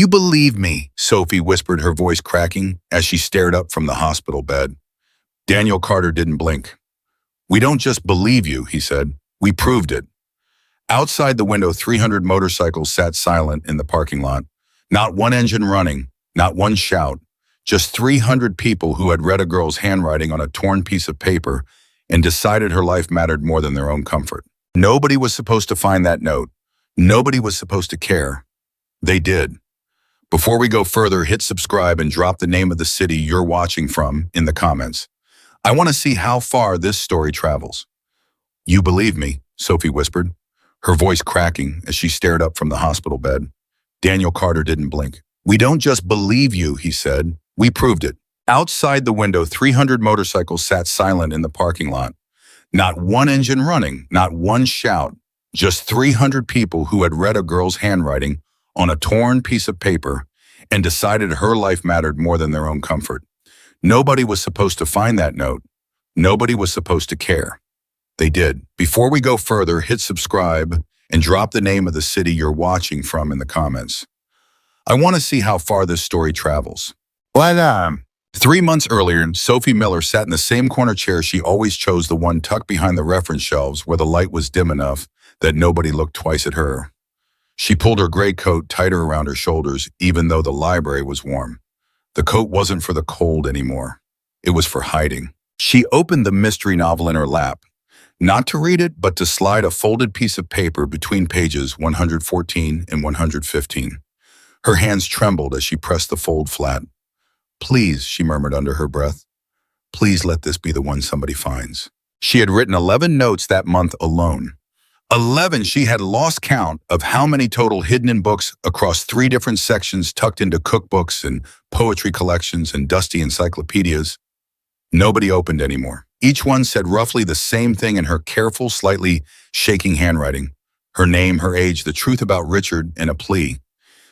You believe me, Sophie whispered, her voice cracking as she stared up from the hospital bed. Daniel Carter didn't blink. We don't just believe you, he said. We proved it. Outside the window, 300 motorcycles sat silent in the parking lot. Not one engine running, not one shout. Just 300 people who had read a girl's handwriting on a torn piece of paper and decided her life mattered more than their own comfort. Nobody was supposed to find that note. Nobody was supposed to care. They did. Before we go further, hit subscribe and drop the name of the city you're watching from in the comments. I want to see how far this story travels. You believe me, Sophie whispered, her voice cracking as she stared up from the hospital bed. Daniel Carter didn't blink. We don't just believe you, he said. We proved it. Outside the window, 300 motorcycles sat silent in the parking lot. Not one engine running, not one shout. Just 300 people who had read a girl's handwriting on a torn piece of paper and decided her life mattered more than their own comfort. Nobody was supposed to find that note. Nobody was supposed to care. They did. Before we go further, hit subscribe and drop the name of the city you're watching from in the comments. I want to see how far this story travels. 3 months earlier, Sophie Miller sat in the same corner chair she always chose, the one tucked behind the reference shelves where the light was dim enough that nobody looked twice at her. She pulled her gray coat tighter around her shoulders, even though the library was warm. The coat wasn't for the cold anymore. It was for hiding. She opened the mystery novel in her lap, not to read it, but to slide a folded piece of paper between pages 114 and 115. Her hands trembled as she pressed the fold flat. Please, she murmured under her breath. Please let this be the one somebody finds. She had written 11 notes that month alone. 11. She had lost count of how many total hidden in books across 3 different sections tucked into cookbooks and poetry collections and dusty encyclopedias. Nobody opened anymore. Each one said roughly the same thing in her careful, slightly shaking handwriting. Her name, her age, the truth about Richard, and a plea.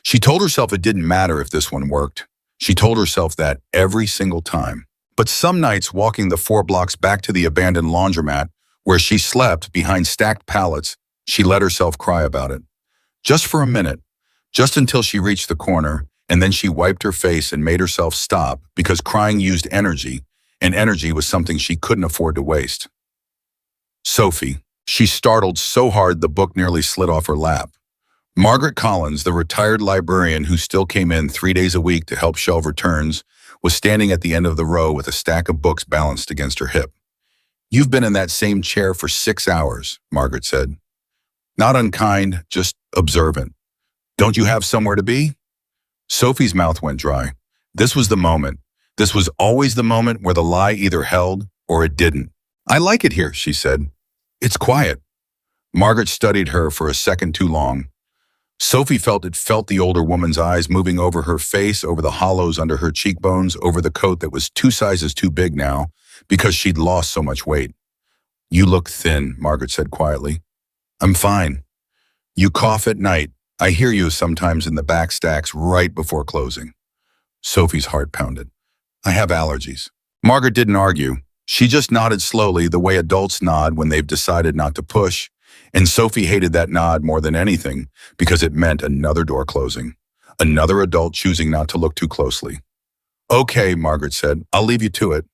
She told herself it didn't matter if this one worked. She told herself that every single time. But some nights, walking the 4 blocks back to the abandoned laundromat, where she slept behind stacked pallets, she let herself cry about it. Just for a minute, just until she reached the corner, and then she wiped her face and made herself stop because crying used energy, and energy was something she couldn't afford to waste. Sophie. She startled so hard the book nearly slid off her lap. Margaret Collins, the retired librarian who still came in 3 days a week to help shelve returns, was standing at the end of the row with a stack of books balanced against her hip. You've been in that same chair for 6 hours, Margaret said. Not unkind, just observant. Don't you have somewhere to be? Sophie's mouth went dry. This was the moment. This was always the moment where the lie either held or it didn't. I like it here, she said. It's quiet. Margaret studied her for a second too long. Sophie felt the older woman's eyes moving over her face, over the hollows under her cheekbones, over the coat that was 2 sizes too big now because she'd lost so much weight. You look thin, Margaret said quietly. I'm fine. You cough at night. I hear you sometimes in the back stacks right before closing. Sophie's heart pounded. I have allergies. Margaret didn't argue. She just nodded slowly, the way adults nod when they've decided not to push. And Sophie hated that nod more than anything because it meant another door closing, another adult choosing not to look too closely. Okay, Margaret said, I'll leave you to it.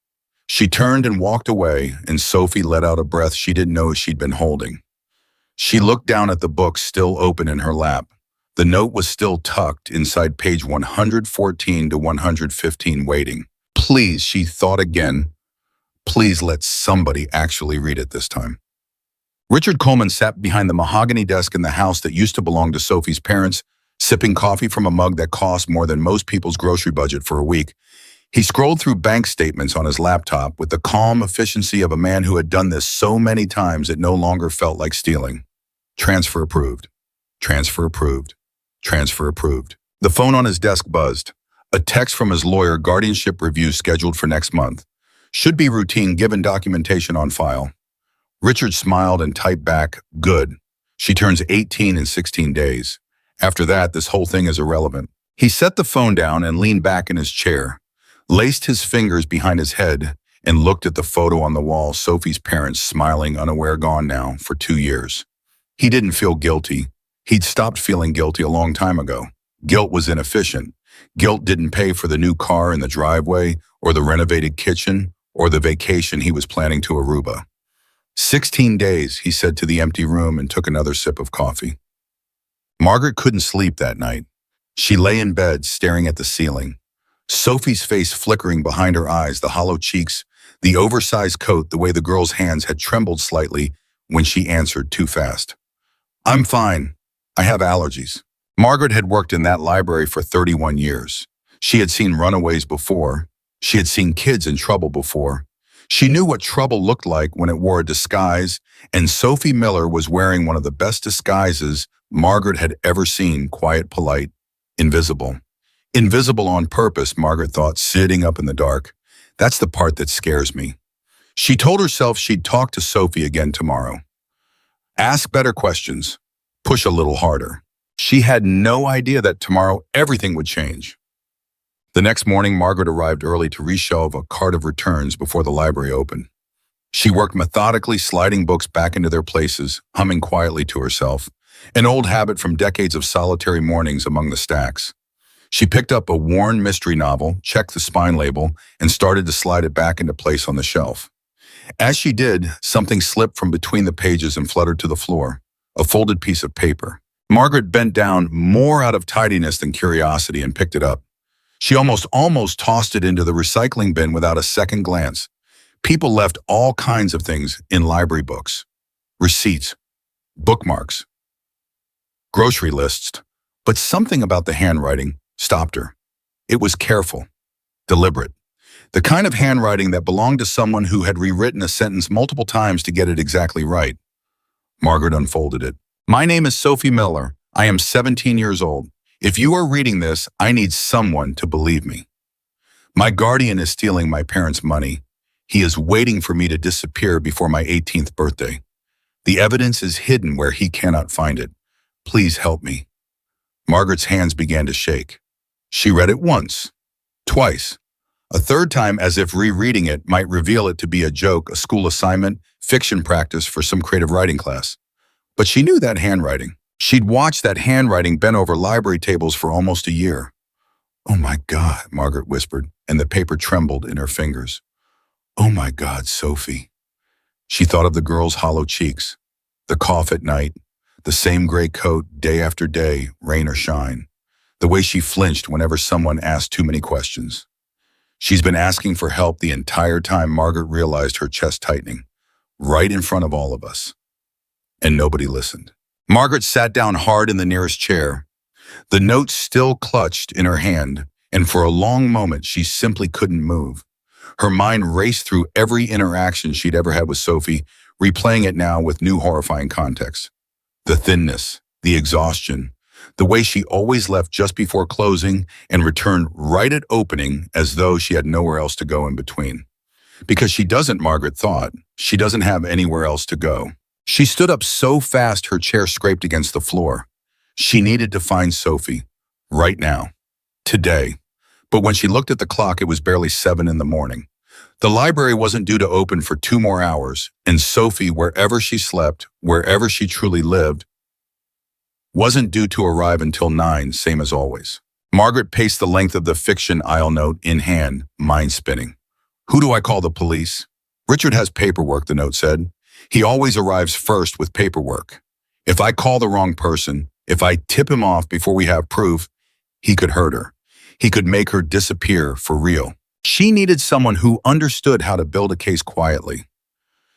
She turned and walked away, and Sophie let out a breath she didn't know she'd been holding. She looked down at the book still open in her lap. The note was still tucked inside page 114 to 115 waiting. Please, she thought again, please let somebody actually read it this time. Richard Coleman sat behind the mahogany desk in the house that used to belong to Sophie's parents, sipping coffee from a mug that cost more than most people's grocery budget for a week. He scrolled through bank statements on his laptop with the calm efficiency of a man who had done this so many times it no longer felt like stealing. Transfer approved. Transfer approved. Transfer approved. The phone on his desk buzzed. A text from his lawyer, guardianship review scheduled for next month. Should be routine given documentation on file. Richard smiled and typed back, good. She turns 18 in 16 days. After that, this whole thing is irrelevant. He set the phone down and leaned back in his chair, laced his fingers behind his head, and looked at the photo on the wall, Sophie's parents smiling, unaware, gone now for 2 years. He didn't feel guilty. He'd stopped feeling guilty a long time ago. Guilt was inefficient. Guilt didn't pay for the new car in the driveway, or the renovated kitchen, or the vacation he was planning to Aruba. 16 days, he said to the empty room and took another sip of coffee. Margaret couldn't sleep that night. She lay in bed, staring at the ceiling. Sophie's face flickering behind her eyes, the hollow cheeks, the oversized coat, the way the girl's hands had trembled slightly when she answered too fast. "I'm fine. I have allergies." Margaret had worked in that library for 31 years. She had seen runaways before. She had seen kids in trouble before. She knew what trouble looked like when it wore a disguise, and Sophie Miller was wearing one of the best disguises Margaret had ever seen: quiet, polite, invisible. Invisible on purpose, Margaret thought, sitting up in the dark. That's the part that scares me. She told herself she'd talk to Sophie again tomorrow. Ask better questions. Push a little harder. She had no idea that tomorrow everything would change. The next morning, Margaret arrived early to reshelve a cart of returns before the library opened. She worked methodically, sliding books back into their places, humming quietly to herself, an old habit from decades of solitary mornings among the stacks. She picked up a worn mystery novel, checked the spine label, and started to slide it back into place on the shelf. As she did, something slipped from between the pages and fluttered to the floor, a folded piece of paper. Margaret bent down, more out of tidiness than curiosity, and picked it up. She almost tossed it into the recycling bin without a second glance. People left all kinds of things in library books: receipts, bookmarks, grocery lists, but something about the handwriting stopped her. It was careful, deliberate, the kind of handwriting that belonged to someone who had rewritten a sentence multiple times to get it exactly right. Margaret unfolded it. "My name is Sophie Miller. I am 17 years old. If you are reading this, I need someone to believe me. My guardian is stealing my parents' money. He is waiting for me to disappear before my 18th birthday. The evidence is hidden where he cannot find it. Please help me." Margaret's hands began to shake. She read it once, twice, a third time, as if rereading it might reveal it to be a joke, a school assignment, fiction practice for some creative writing class. But she knew that handwriting. She'd watched that handwriting bent over library tables for almost a year. "Oh my God," Margaret whispered, and the paper trembled in her fingers. "Oh my God, Sophie." She thought of the girl's hollow cheeks, the cough at night, the same gray coat day after day, rain or shine, the way she flinched whenever someone asked too many questions. She's been asking for help the entire time. Margaret realized, her chest tightening, right in front of all of us. And nobody listened. Margaret sat down hard in the nearest chair, the note still clutched in her hand, and for a long moment she simply couldn't move. Her mind raced through every interaction she'd ever had with Sophie, replaying it now with new horrifying context. The thinness, the exhaustion, the way she always left just before closing and returned right at opening, as though she had nowhere else to go in between. Because she doesn't, Margaret thought, she doesn't have anywhere else to go. She stood up so fast her chair scraped against the floor. She needed to find Sophie, right now, today. But when she looked at the clock, it was barely 7 in the morning. The library wasn't due to open for 2 more hours, and Sophie, wherever she slept, wherever she truly lived, wasn't due to arrive until 9, same as always. Margaret paced the length of the fiction aisle, note in hand, mind spinning. "Who do I call? The police?" "Richard has paperwork," the note said. "He always arrives first with paperwork. If I call the wrong person, if I tip him off before we have proof, he could hurt her. He could make her disappear for real." She needed someone who understood how to build a case quietly.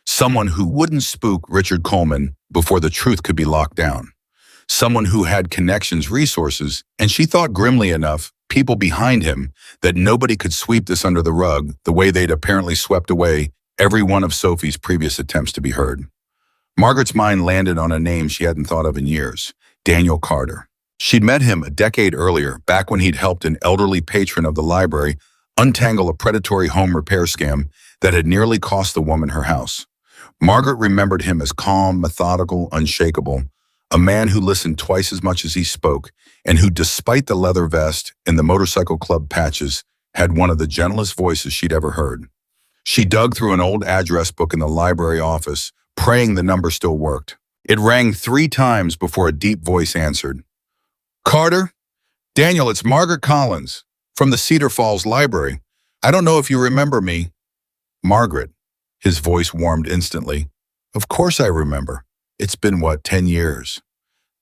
Someone who wouldn't spook Richard Coleman before the truth could be locked down. Someone who had connections, resources, and she thought grimly enough, people behind him, that nobody could sweep this under the rug the way they'd apparently swept away every one of Sophie's previous attempts to be heard. Margaret's mind landed on a name she hadn't thought of in years: Daniel Carter. She'd met him a decade earlier, back when he'd helped an elderly patron of the library untangle a predatory home repair scam that had nearly cost the woman her house. Margaret remembered him as calm, methodical, unshakable, a man who listened twice as much as he spoke, and who, despite the leather vest and the motorcycle club patches, had one of the gentlest voices she'd ever heard. She dug through an old address book in the library office, praying the number still worked. It rang 3 times before a deep voice answered. "Carter, Daniel, it's Margaret Collins from the Cedar Falls Library. I don't know if you remember me. Margaret. His voice warmed instantly. Of course I remember. It's been, what, 10 years?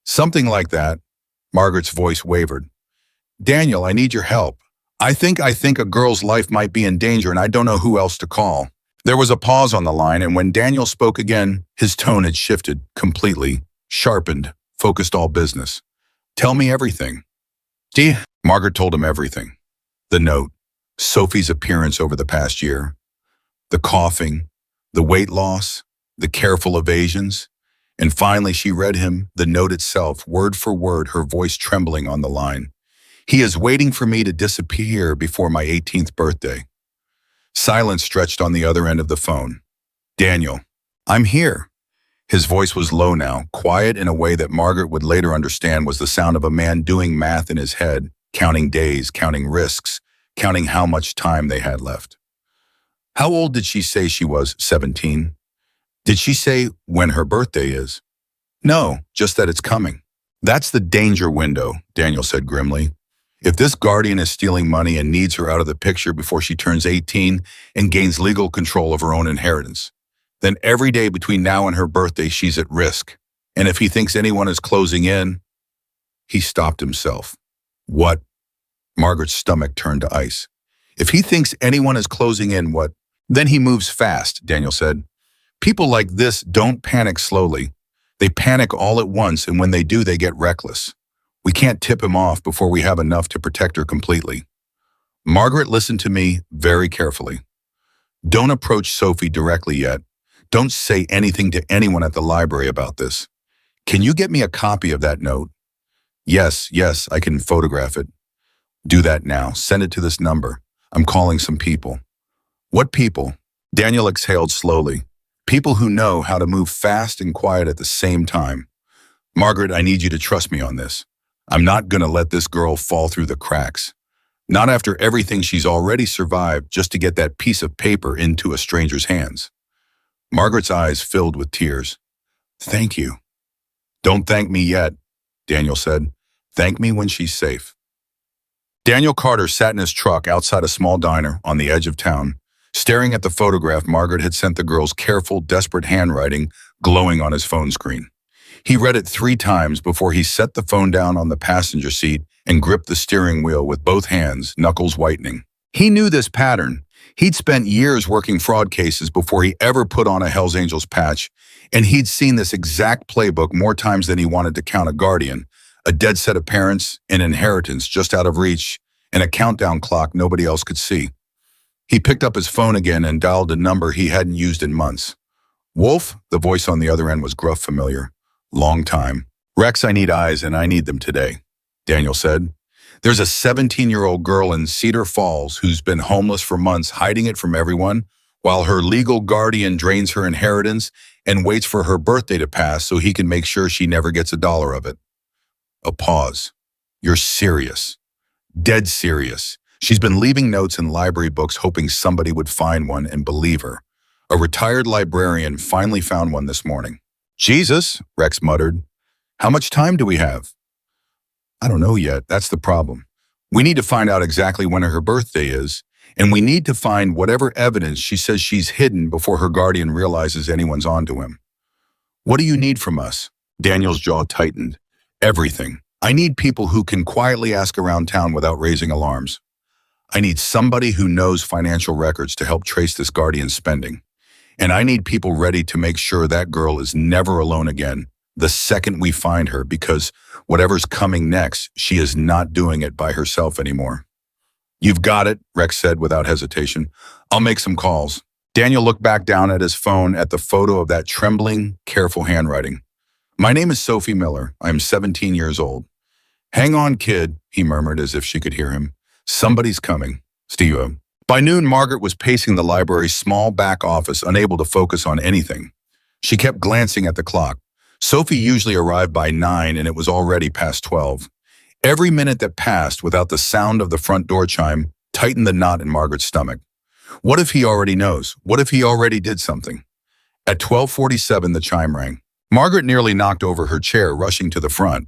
Something like that. Margaret's voice wavered. Daniel, I need your help. I think a girl's life might be in danger and I don't know who else to call. There was a pause on the line, and when Daniel spoke again, his tone had shifted completely, sharpened, focused all business. Tell me everything. Margaret told him everything. The note, Sophie's appearance over the past year, the coughing, the weight loss, the careful evasions, and finally she read him the note itself, word for word, her voice trembling on the line. He is waiting for me to disappear before my 18th birthday. Silence stretched on the other end of the phone. Daniel, I'm here. His voice was low now, quiet in a way that Margaret would later understand was the sound of a man doing math in his head, counting days, counting risks, counting how much time they had left. How old did she say she was? 17? Did she say when her birthday is? No, just that it's coming. That's the danger window, Daniel said grimly. If this guardian is stealing money and needs her out of the picture before she turns 18 and gains legal control of her own inheritance, then every day between now and her birthday she's at risk. And if he thinks anyone is closing in, he stopped himself. What? Margaret's stomach turned to ice. If he thinks anyone is closing in, what? Then he moves fast, Daniel said. People like this don't panic slowly. They panic all at once, and when they do, they get reckless. We can't tip him off before we have enough to protect her completely. Margaret listened to me very carefully. Don't approach Sophie directly yet. Don't say anything to anyone at the library about this. Can you get me a copy of that note? Yes, I can photograph it. Do that now. Send it to this number. I'm calling some people. What people? Daniel exhaled slowly. People who know how to move fast and quiet at the same time. Margaret, I need you to trust me on this. I'm not going to let this girl fall through the cracks. Not after everything she's already survived just to get that piece of paper into a stranger's hands. Margaret's eyes filled with tears. Thank you. Don't thank me yet, Daniel said. Thank me when she's safe. Daniel Carter sat in his truck outside a small diner on the edge of town, staring at the photograph Margaret had sent the girl's careful, desperate handwriting glowing on his phone screen. He read it 3 times before he set the phone down on the passenger seat and gripped the steering wheel with both hands, knuckles whitening. He knew this pattern. He'd spent years working fraud cases before he ever put on a Hells Angels patch, and he'd seen this exact playbook more times than he wanted to count. A guardian, a dead set of parents, an inheritance just out of reach, and a countdown clock nobody else could see. He picked up his phone again and dialed a number he hadn't used in months. Wolf? The voice on the other end was gruff, familiar. Long time. Rex, I need eyes, and I need them today, Daniel said. There's a 17-year-old girl in Cedar Falls who's been homeless for months, hiding it from everyone, while her legal guardian drains her inheritance and waits for her birthday to pass so he can make sure she never gets a dollar of it. A pause. You're serious. Dead serious. She's been leaving notes in library books hoping somebody would find one and believe her. A retired librarian finally found one this morning. Jesus, Rex muttered. How much time do we have? I don't know yet. That's the problem. We need to find out exactly when her birthday is, and we need to find whatever evidence she says she's hidden before her guardian realizes anyone's onto him. What do you need from us? Daniel's jaw tightened. Everything. I need people who can quietly ask around town without raising alarms. I need somebody who knows financial records to help trace this guardian's spending. And I need people ready to make sure that girl is never alone again the second we find her, because whatever's coming next, she is not doing it by herself anymore. You've got it, Rex said without hesitation. I'll make some calls. Daniel looked back down at his phone at the photo of that trembling, careful handwriting. My name is Sophie Miller. I'm 17 years old. Hang on, kid, he murmured as if she could hear him. Somebody's coming. Steve. By noon, Margaret was pacing the library's small back office, unable to focus on anything. She kept glancing at the clock. Sophie usually arrived by 9, and it was already past 12. Every minute that passed without the sound of the front door chime tightened the knot in Margaret's stomach. What if he already knows? What if he already did something? At 12:47, the chime rang. Margaret nearly knocked over her chair, rushing to the front.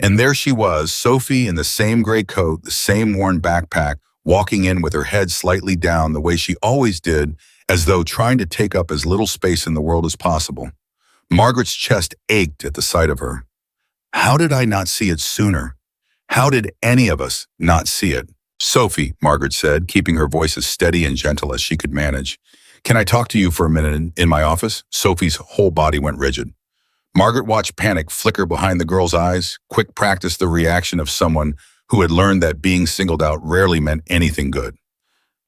And there she was, Sophie in the same gray coat, the same worn backpack, walking in with her head slightly down the way she always did, as though trying to take up as little space in the world as possible. Margaret's chest ached at the sight of her. How did I not see it sooner? How did any of us not see it? Sophie, Margaret said, keeping her voice as steady and gentle as she could manage. Can I talk to you for a minute in my office? Sophie's whole body went rigid. Margaret watched panic flicker behind the girl's eyes, quick practice the reaction of someone who had learned that being singled out rarely meant anything good.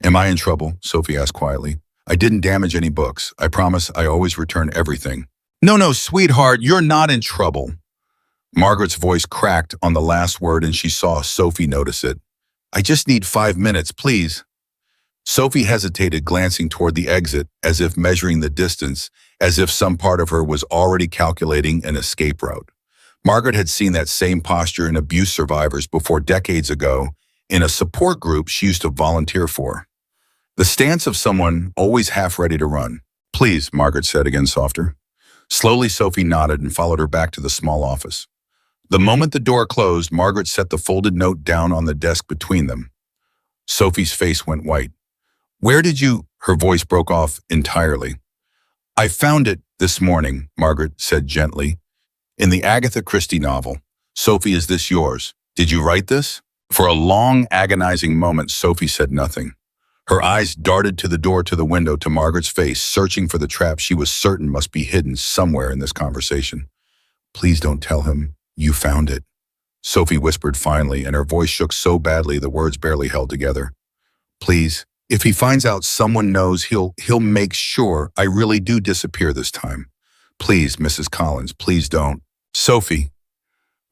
Am I in trouble? Sophie asked quietly. I didn't damage any books. I promise I always return everything. No, sweetheart, you're not in trouble. Margaret's voice cracked on the last word and she saw Sophie notice it. I just need 5 minutes, please. Sophie hesitated, glancing toward the exit, as if measuring the distance, as if some part of her was already calculating an escape route. Margaret had seen that same posture in abuse survivors before decades ago, in a support group she used to volunteer for. The stance of someone always half ready to run. Please, Margaret said again softer. Slowly, Sophie nodded and followed her back to the small office. The moment the door closed, Margaret set the folded note down on the desk between them. Sophie's face went white. Where did you? Her voice broke off entirely. I found it this morning, Margaret said gently. In the Agatha Christie novel. Sophie, is this yours? Did you write this? For a long, agonizing moment, Sophie said nothing. Her eyes darted to the door to the window to Margaret's face, searching for the trap she was certain must be hidden somewhere in this conversation. Please don't tell him you found it, Sophie whispered finally, and her voice shook so badly the words barely held together. Please. If he finds out someone knows, he'll make sure I really do disappear this time. Please, Mrs. Collins, please don't. Sophie.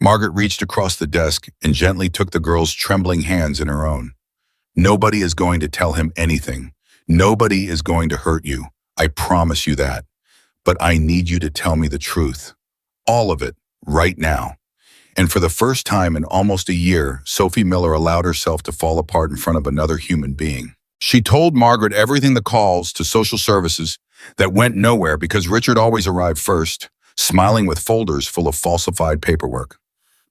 Margaret reached across the desk and gently took the girl's trembling hands in her own. Nobody is going to tell him anything. Nobody is going to hurt you. I promise you that. But I need you to tell me the truth. All of it, right now. And for the first time in almost a year, Sophie Miller allowed herself to fall apart in front of another human being. She told Margaret everything, the calls to social services that went nowhere because Richard always arrived first, smiling with folders full of falsified paperwork.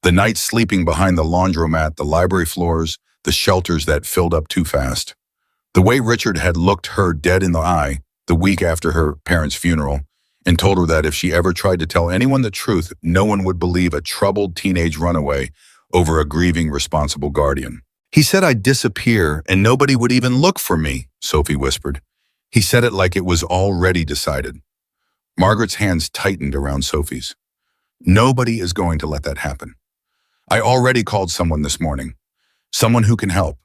The nights sleeping behind the laundromat, the library floors, the shelters that filled up too fast. The way Richard had looked her dead in the eye the week after her parents' funeral and told her that if she ever tried to tell anyone the truth, no one would believe a troubled teenage runaway over a grieving, responsible guardian. He said I'd disappear and nobody would even look for me, Sophie whispered. He said it like it was already decided. Margaret's hands tightened around Sophie's. Nobody is going to let that happen. I already called someone this morning. Someone who can help.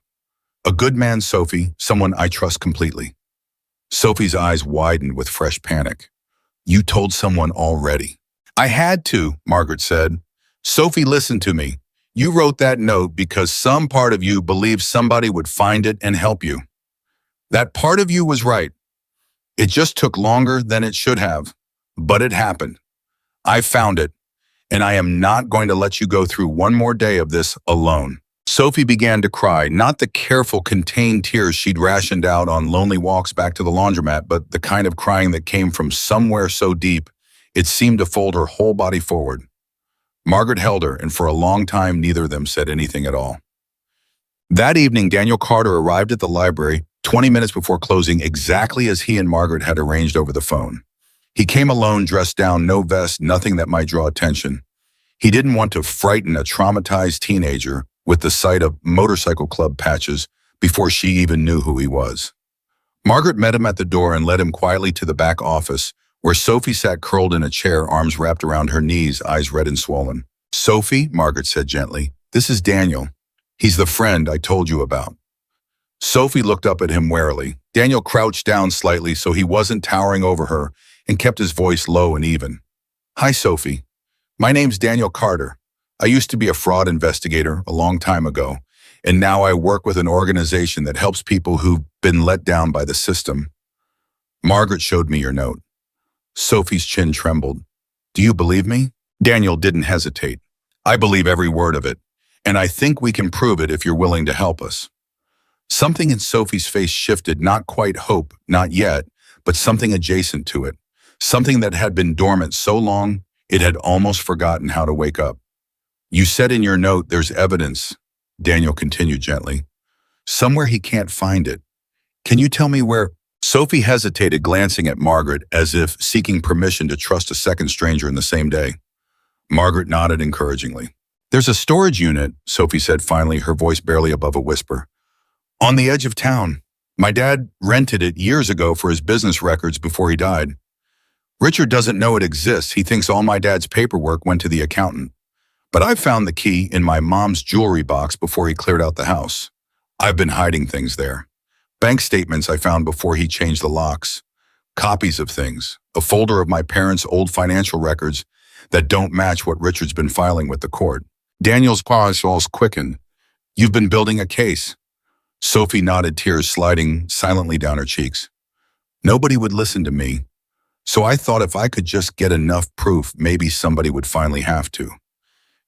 A good man, Sophie, someone I trust completely. Sophie's eyes widened with fresh panic. You told someone already. I had to, Margaret said. Sophie, listen to me. You wrote that note because some part of you believed somebody would find it and help you. That part of you was right. It just took longer than it should have, but it happened. I found it, and I am not going to let you go through one more day of this alone. Sophie began to cry, not the careful, contained tears she'd rationed out on lonely walks back to the laundromat, but the kind of crying that came from somewhere so deep, it seemed to fold her whole body forward. Margaret held her, and for a long time, neither of them said anything at all. That evening, Daniel Carter arrived at the library 20 minutes before closing, exactly as he and Margaret had arranged over the phone. He came alone, dressed down, no vest, nothing that might draw attention. He didn't want to frighten a traumatized teenager with the sight of motorcycle club patches before she even knew who he was. Margaret met him at the door and led him quietly to the back office, where Sophie sat curled in a chair, arms wrapped around her knees, eyes red and swollen. Sophie, Margaret said gently, this is Daniel. He's the friend I told you about. Sophie looked up at him warily. Daniel crouched down slightly so he wasn't towering over her and kept his voice low and even. Hi, Sophie. My name's Daniel Carter. I used to be a fraud investigator a long time ago, and now I work with an organization that helps people who've been let down by the system. Margaret showed me your note. Sophie's chin trembled. Do you believe me? Daniel didn't hesitate. I believe every word of it, and I think we can prove it if you're willing to help us. Something in Sophie's face shifted, not quite hope, not yet, but something adjacent to it, something that had been dormant so long it had almost forgotten how to wake up. You said in your note there's evidence, Daniel continued gently. Somewhere he can't find it. Can you tell me where? Sophie hesitated, glancing at Margaret as if seeking permission to trust a second stranger in the same day. Margaret nodded encouragingly. There's a storage unit, Sophie said finally, her voice barely above a whisper. On the edge of town. My dad rented it years ago for his business records before he died. Richard doesn't know it exists. He thinks all my dad's paperwork went to the accountant. But I found the key in my mom's jewelry box before he cleared out the house. I've been hiding things there. Bank statements I found before he changed the locks. Copies of things. A folder of my parents' old financial records that don't match what Richard's been filing with the court. Daniel's pulse quickened. You've been building a case. Sophie nodded, tears sliding silently down her cheeks. Nobody would listen to me. So I thought if I could just get enough proof, maybe somebody would finally have to.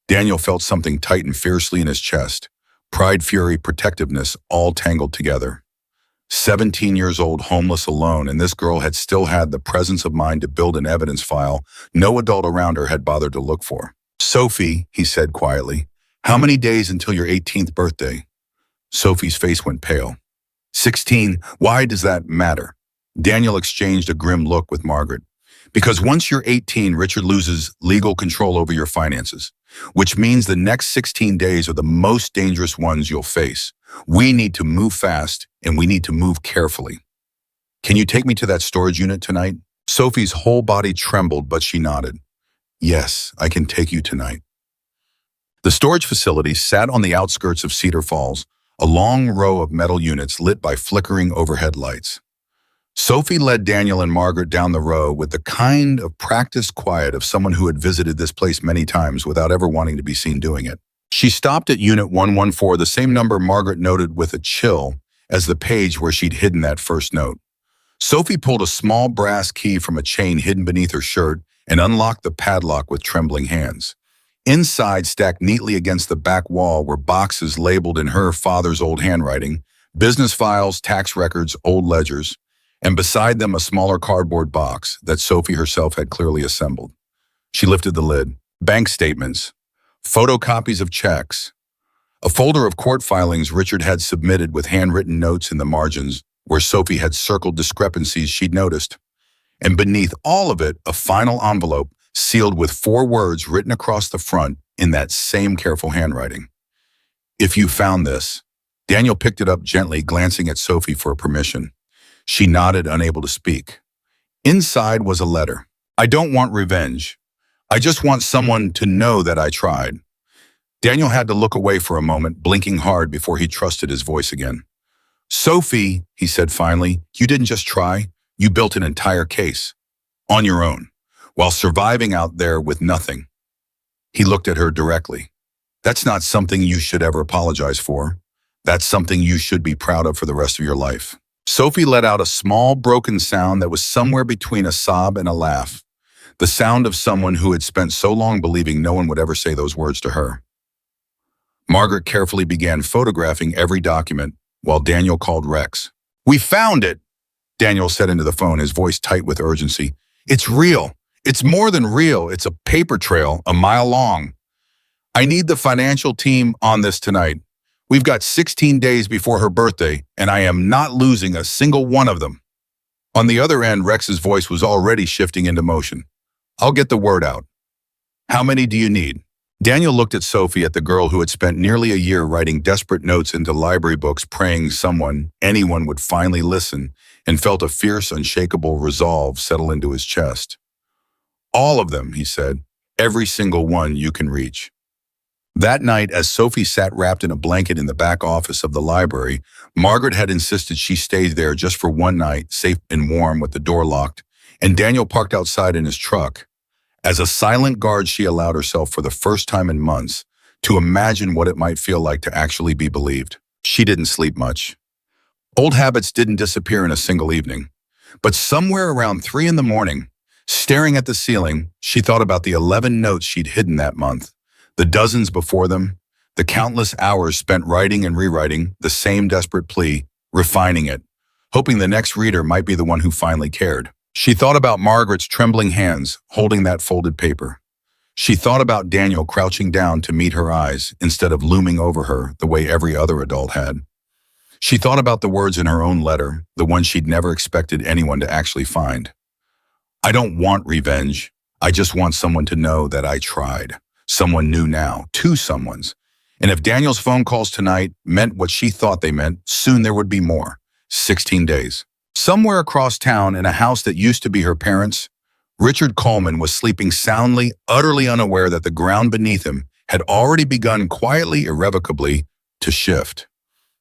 Daniel felt something tighten fiercely in his chest. Pride, fury, protectiveness, all tangled together. 17 years old, homeless, alone, and this girl had still had the presence of mind to build an evidence file no adult around her had bothered to look for. Sophie, he said quietly, how many days until your 18th birthday? Sophie's face went pale. 16, why does that matter? Daniel exchanged a grim look with Margaret. Because once you're 18, Richard loses legal control over your finances, which means the next 16 days are the most dangerous ones you'll face. We need to move fast, and we need to move carefully. Can you take me to that storage unit tonight? Sophie's whole body trembled, but she nodded. Yes, I can take you tonight. The storage facility sat on the outskirts of Cedar Falls, a long row of metal units lit by flickering overhead lights. Sophie led Daniel and Margaret down the row with the kind of practiced quiet of someone who had visited this place many times without ever wanting to be seen doing it. She stopped at Unit 114, the same number Margaret noted with a chill as the page where she'd hidden that first note. Sophie pulled a small brass key from a chain hidden beneath her shirt and unlocked the padlock with trembling hands. Inside, stacked neatly against the back wall, were boxes labeled in her father's old handwriting, business files, tax records, old ledgers, and beside them a smaller cardboard box that Sophie herself had clearly assembled. She lifted the lid. Bank statements, photocopies of checks, a folder of court filings Richard had submitted with handwritten notes in the margins where Sophie had circled discrepancies she'd noticed. And beneath all of it, a final envelope sealed with 4 words written across the front in that same careful handwriting. If you found this. Daniel picked it up gently, glancing at Sophie for permission. She nodded, unable to speak. Inside was a letter. I don't want revenge. I just want someone to know that I tried. Daniel had to look away for a moment, blinking hard before he trusted his voice again. Sophie, he said finally, you didn't just try, you built an entire case. On your own, while surviving out there with nothing. He looked at her directly. That's not something you should ever apologize for. That's something you should be proud of for the rest of your life. Sophie let out a small, broken sound that was somewhere between a sob and a laugh. The sound of someone who had spent so long believing no one would ever say those words to her. Margaret carefully began photographing every document while Daniel called Rex. We found it, Daniel said into the phone, his voice tight with urgency. It's real. It's more than real. It's a paper trail, a mile long. I need the financial team on this tonight. We've got 16 days before her birthday, and I am not losing a single one of them. On the other end, Rex's voice was already shifting into motion. I'll get the word out. How many do you need? Daniel looked at Sophie, at the girl who had spent nearly a year writing desperate notes into library books, praying anyone would finally listen, and felt a fierce, unshakable resolve settle into his chest. All of them, he said. Every single one you can reach. That night, as Sophie sat wrapped in a blanket in the back office of the library, Margaret had insisted she stayed there just for one night, safe and warm with the door locked, and Daniel parked outside in his truck. As a silent guard, she allowed herself for the first time in months to imagine what it might feel like to actually be believed. She didn't sleep much. Old habits didn't disappear in a single evening, but somewhere around 3 a.m, staring at the ceiling, she thought about the 11 notes she'd hidden that month. The dozens before them, the countless hours spent writing and rewriting the same desperate plea, refining it, hoping the next reader might be the one who finally cared. She thought about Margaret's trembling hands holding that folded paper. She thought about Daniel crouching down to meet her eyes instead of looming over her the way every other adult had. She thought about the words in her own letter, the one she'd never expected anyone to actually find. I don't want revenge. I just want someone to know that I tried. Someone new now, two someones. And if Daniel's phone calls tonight meant what she thought they meant, soon there would be more. 16 days. Somewhere across town in a house that used to be her parents', Richard Coleman was sleeping soundly, utterly unaware that the ground beneath him had already begun quietly, irrevocably, to shift.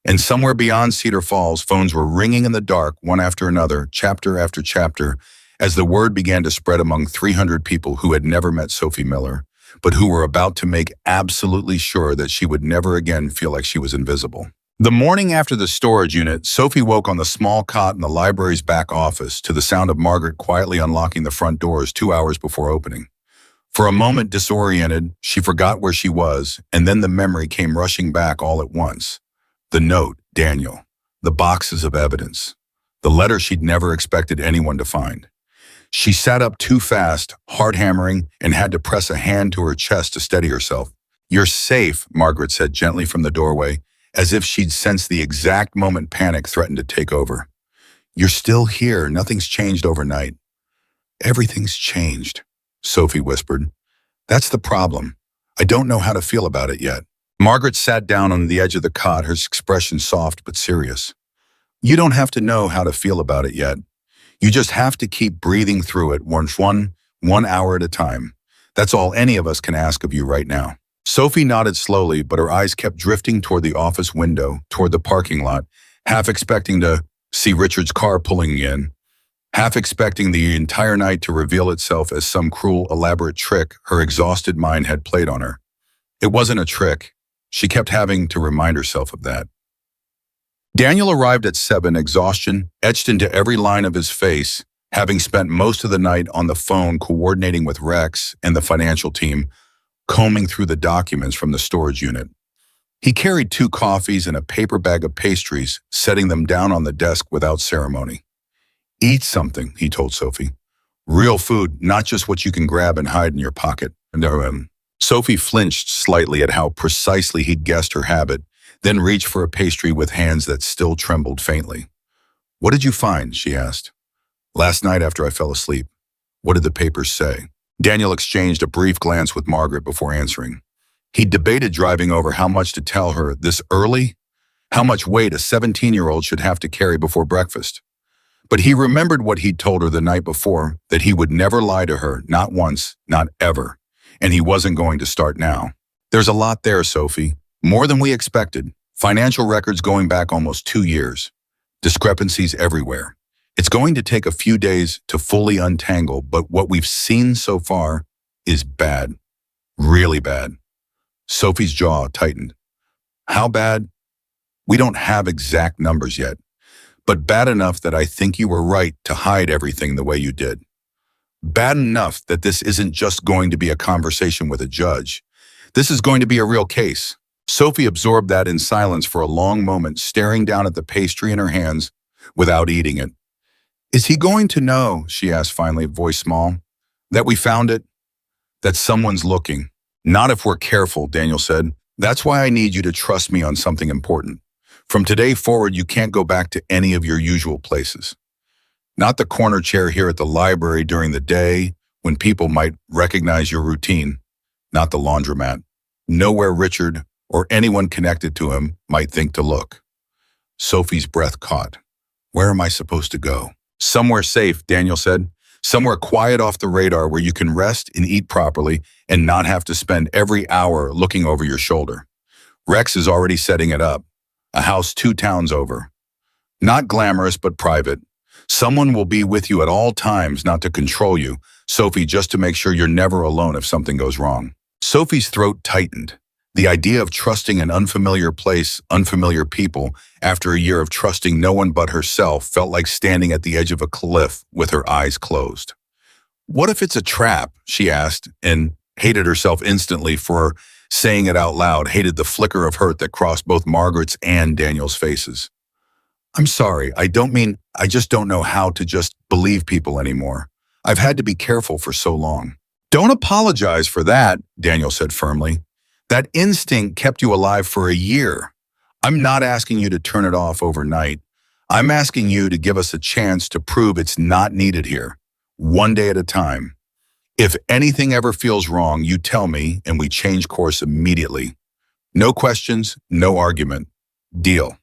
And somewhere beyond Cedar Falls, phones were ringing in the dark, one after another, chapter after chapter, as the word began to spread among 300 people who had never met Sophie Miller, but who were about to make absolutely sure that she would never again feel like she was invisible. The morning after the storage unit, Sophie woke on the small cot in the library's back office to the sound of Margaret quietly unlocking the front doors 2 hours before opening. For a moment disoriented, she forgot where she was, and then the memory came rushing back all at once. The note, Daniel, the boxes of evidence, the letter she'd never expected anyone to find. She sat up too fast, heart hammering, and had to press a hand to her chest to steady herself. You're safe, Margaret said gently from the doorway, as if she'd sensed the exact moment panic threatened to take over. You're still here. Nothing's changed overnight. Everything's changed, Sophie whispered. That's the problem. I don't know how to feel about it yet. Margaret sat down on the edge of the cot, her expression soft but serious. You don't have to know how to feel about it yet. You just have to keep breathing through it one hour at a time. That's all any of us can ask of you right now. Sophie nodded slowly, but her eyes kept drifting toward the office window, toward the parking lot, half expecting to see Richard's car pulling in, half expecting the entire night to reveal itself as some cruel, elaborate trick her exhausted mind had played on her. It wasn't a trick. She kept having to remind herself of that. Daniel arrived at 7, exhaustion etched into every line of his face, having spent most of the night on the phone coordinating with Rex and the financial team, combing through the documents from the storage unit. He carried 2 coffees and a paper bag of pastries, setting them down on the desk without ceremony. Eat something, he told Sophie. Real food, not just what you can grab and hide in your pocket. Sophie flinched slightly at how precisely he'd guessed her habit, then reached for a pastry with hands that still trembled faintly. What did you find? She asked. Last night after I fell asleep. What did the papers say? Daniel exchanged a brief glance with Margaret before answering. He debated driving over how much to tell her this early, how much weight a 17-year-old should have to carry before breakfast. But he remembered what he'd told her the night before, that he would never lie to her, not once, not ever, and he wasn't going to start now. There's a lot there, Sophie, more than we expected. Financial records going back almost 2 years. Discrepancies everywhere. It's going to take a few days to fully untangle, but what we've seen so far is bad. Really bad. Sophie's jaw tightened. How bad? We don't have exact numbers yet, but bad enough that I think you were right to hide everything the way you did. Bad enough that this isn't just going to be a conversation with a judge. This is going to be a real case. Sophie absorbed that in silence for a long moment, staring down at the pastry in her hands without eating it. Is he going to know, she asked finally, voice small, that we found it? That someone's looking? Not if we're careful, Daniel said. That's why I need you to trust me on something important. From today forward, you can't go back to any of your usual places. Not the corner chair here at the library during the day when people might recognize your routine. Not the laundromat. Nowhere Richard or anyone connected to him might think to look. Sophie's breath caught. Where am I supposed to go? Somewhere safe, Daniel said. Somewhere quiet off the radar where you can rest and eat properly and not have to spend every hour looking over your shoulder. Rex is already setting it up. A house 2 towns over. Not glamorous, but private. Someone will be with you at all times, not to control you, Sophie, just to make sure you're never alone if something goes wrong. Sophie's throat tightened. The idea of trusting an unfamiliar place, unfamiliar people, after a year of trusting no one but herself felt like standing at the edge of a cliff with her eyes closed. What if it's a trap, she asked, and hated herself instantly for saying it out loud, hated the flicker of hurt that crossed both Margaret's and Daniel's faces. I'm sorry, I just don't know how to just believe people anymore. I've had to be careful for so long. Don't apologize for that, Daniel said firmly. That instinct kept you alive for a year. I'm not asking you to turn it off overnight. I'm asking you to give us a chance to prove it's not needed here, one day at a time. If anything ever feels wrong, you tell me and we change course immediately. No questions, no argument. Deal.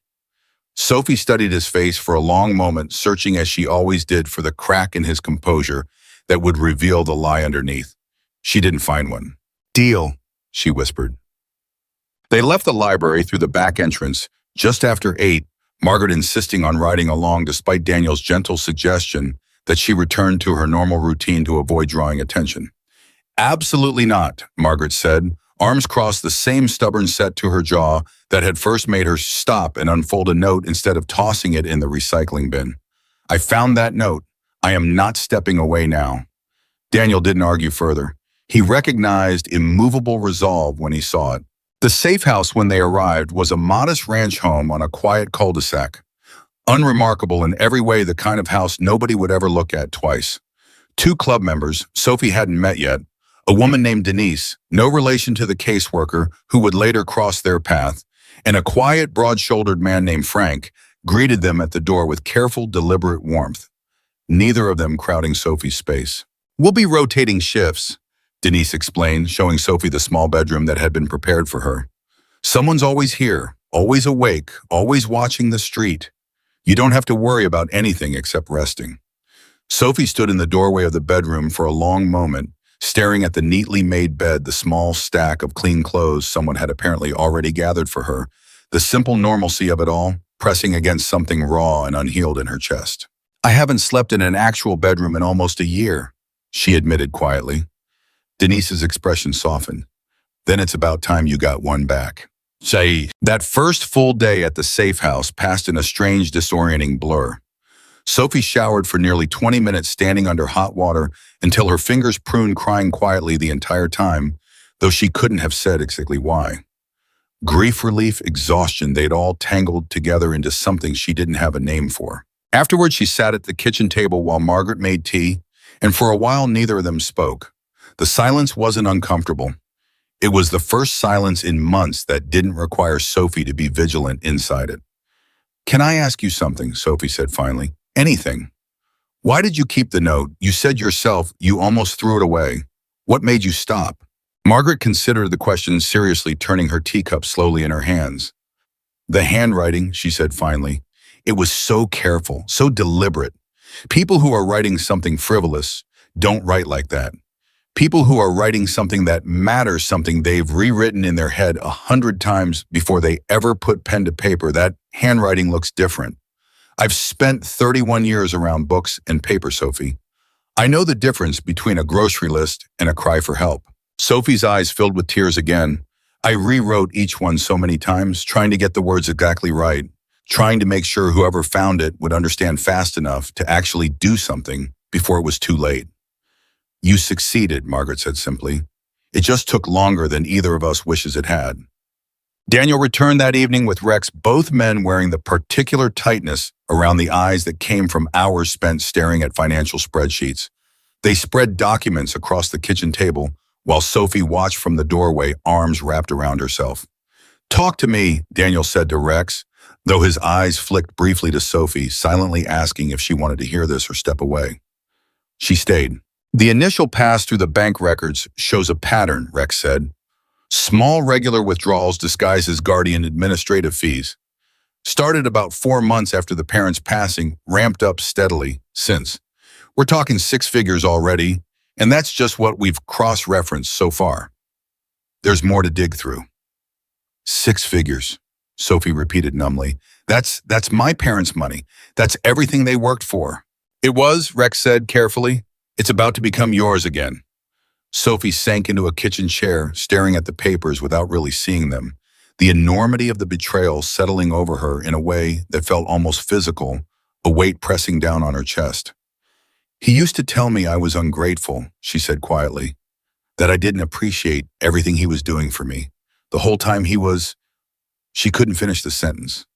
Sophie studied his face for a long moment, searching as she always did for the crack in his composure that would reveal the lie underneath. She didn't find one. Deal, she whispered. They left the library through the back entrance just after 8, Margaret insisting on riding along despite Daniel's gentle suggestion that she return to her normal routine to avoid drawing attention. Absolutely not, Margaret said, arms crossed, the same stubborn set to her jaw that had first made her stop and unfold a note instead of tossing it in the recycling bin. I found that note. I am not stepping away now. Daniel didn't argue further. He recognized immovable resolve when he saw it. The safe house when they arrived was a modest ranch home on a quiet cul-de-sac. Unremarkable in every way, the kind of house nobody would ever look at twice. 2 club members Sophie hadn't met yet, a woman named Denise, no relation to the caseworker who would later cross their path, and a quiet, broad-shouldered man named Frank, greeted them at the door with careful, deliberate warmth. Neither of them crowding Sophie's space. We'll be rotating shifts, Denise explained, showing Sophie the small bedroom that had been prepared for her. Someone's always here, always awake, always watching the street. You don't have to worry about anything except resting. Sophie stood in the doorway of the bedroom for a long moment, staring at the neatly made bed, the small stack of clean clothes someone had apparently already gathered for her, the simple normalcy of it all, pressing against something raw and unhealed in her chest. I haven't slept in an actual bedroom in almost a year, she admitted quietly. Denise's expression softened. Then it's about time you got one back. Say, that first full day at the safe house passed in a strange, disorienting blur. Sophie showered for nearly 20 minutes, standing under hot water until her fingers pruned, crying quietly the entire time, though she couldn't have said exactly why. Grief, relief, exhaustion, they'd all tangled together into something she didn't have a name for. Afterward, she sat at the kitchen table while Margaret made tea, and for a while neither of them spoke. The silence wasn't uncomfortable. It was the first silence in months that didn't require Sophie to be vigilant inside it. Can I ask you something? Sophie said finally. Anything. Why did you keep the note? You said yourself you almost threw it away. What made you stop? Margaret considered the question seriously, turning her teacup slowly in her hands. The handwriting, she said finally. It was so careful, so deliberate. People who are writing something frivolous don't write like that. People who are writing something that matters, something they've rewritten in their head 100 times before they ever put pen to paper, that handwriting looks different. I've spent 31 years around books and paper, Sophie. I know the difference between a grocery list and a cry for help. Sophie's eyes filled with tears again. I rewrote each one so many times, trying to get the words exactly right, trying to make sure whoever found it would understand fast enough to actually do something before it was too late. You succeeded, Margaret said simply. It just took longer than either of us wishes it had. Daniel returned that evening with Rex, both men wearing the particular tightness around the eyes that came from hours spent staring at financial spreadsheets. They spread documents across the kitchen table while Sophie watched from the doorway, arms wrapped around herself. Talk to me, Daniel said to Rex, though his eyes flicked briefly to Sophie, silently asking if she wanted to hear this or step away. She stayed. The initial pass through the bank records shows a pattern, Rex said. Small regular withdrawals disguised as guardian administrative fees. Started about 4 months after the parents' passing, ramped up steadily since. We're talking 6 figures already, and that's just what we've cross-referenced so far. There's more to dig through. 6 figures, Sophie repeated numbly. That's my parents' money. That's everything they worked for. It was, Rex said carefully. It's about to become yours again. Sophie sank into a kitchen chair, staring at the papers without really seeing them, the enormity of the betrayal settling over her in a way that felt almost physical, a weight pressing down on her chest. He used to tell me I was ungrateful, she said quietly, that I didn't appreciate everything he was doing for me. The whole time he was... She couldn't finish the sentence.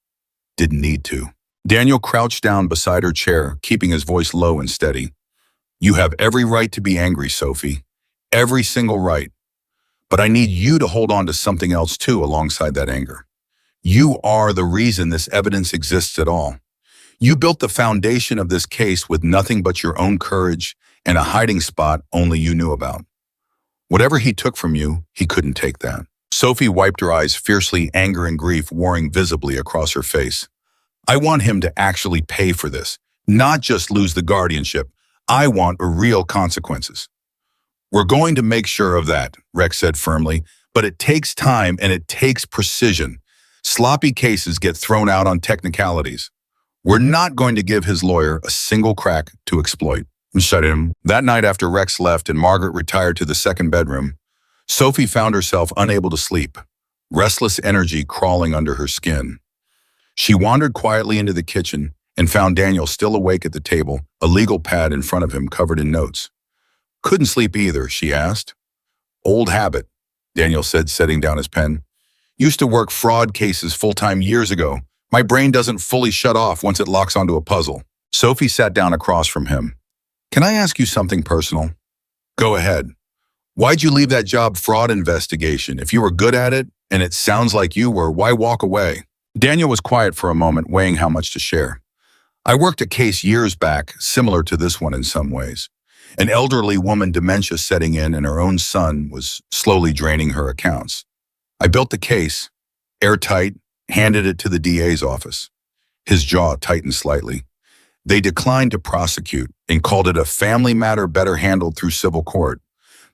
Didn't need to. Daniel crouched down beside her chair, keeping his voice low and steady. You have every right to be angry, Sophie. Every single right. But I need you to hold on to something else too alongside that anger. You are the reason this evidence exists at all. You built the foundation of this case with nothing but your own courage and a hiding spot only you knew about. Whatever he took from you, he couldn't take that. Sophie wiped her eyes fiercely, anger and grief warring visibly across her face. I want him to actually pay for this, not just lose the guardianship. I want real consequences. We're going to make sure of that, Rex said firmly, but it takes time and it takes precision. Sloppy cases get thrown out on technicalities. We're not going to give his lawyer a single crack to exploit. Shut him. That night after Rex left and Margaret retired to the second bedroom, Sophie found herself unable to sleep, restless energy crawling under her skin. She wandered quietly into the kitchen and found Daniel still awake at the table, a legal pad in front of him covered in notes. Couldn't sleep either, she asked. Old habit, Daniel said, setting down his pen. Used to work fraud cases full-time years ago. My brain doesn't fully shut off once it locks onto a puzzle. Sophie sat down across from him. Can I ask you something personal? Go ahead. Why'd you leave that job fraud investigation? If you were good at it, and it sounds like you were, why walk away? Daniel was quiet for a moment, weighing how much to share. I worked a case years back, similar to this one in some ways. An elderly woman, dementia setting in, and her own son was slowly draining her accounts. I built the case, airtight, handed it to the DA's office. His jaw tightened slightly. They declined to prosecute and called it a family matter better handled through civil court.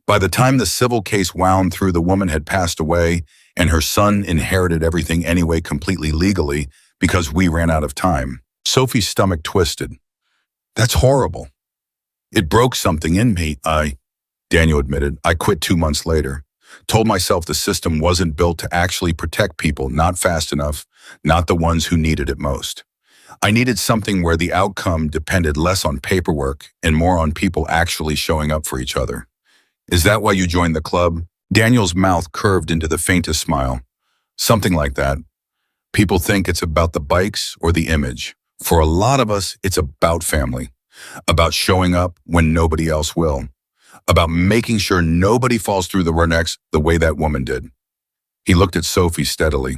By the time the civil case wound through, the woman had passed away and her son inherited everything anyway completely legally because we ran out of time. Sophie's stomach twisted. That's horrible. It broke something in me. Daniel admitted, I quit 2 months later. Told myself the system wasn't built to actually protect people, not fast enough, not the ones who needed it most. I needed something where the outcome depended less on paperwork and more on people actually showing up for each other. Is that why you joined the club? Daniel's mouth curved into the faintest smile. Something like that. People think it's about the bikes or the image. For a lot of us, it's about family. About showing up when nobody else will. About making sure nobody falls through the next the way that woman did. He looked at Sophie steadily.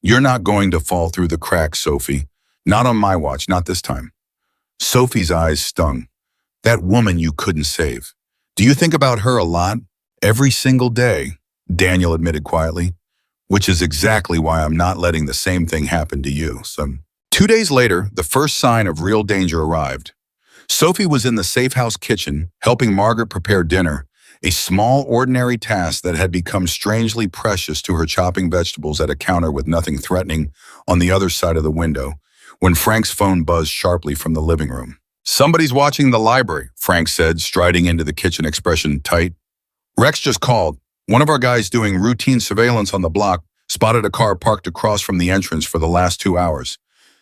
You're not going to fall through the cracks, Sophie. Not on my watch, not this time. Sophie's eyes stung. That woman you couldn't save. Do you think about her a lot? Every single day, Daniel admitted quietly, which is exactly why I'm not letting the same thing happen to you. So, 2 days later, the first sign of real danger arrived. Sophie was in the safe house kitchen, helping Margaret prepare dinner, a small, ordinary task that had become strangely precious to her, chopping vegetables at a counter with nothing threatening on the other side of the window, when Frank's phone buzzed sharply from the living room. Somebody's watching the library, Frank said, striding into the kitchen, expression tight. Rex just called. One of our guys doing routine surveillance on the block spotted a car parked across from the entrance for the last 2 hours.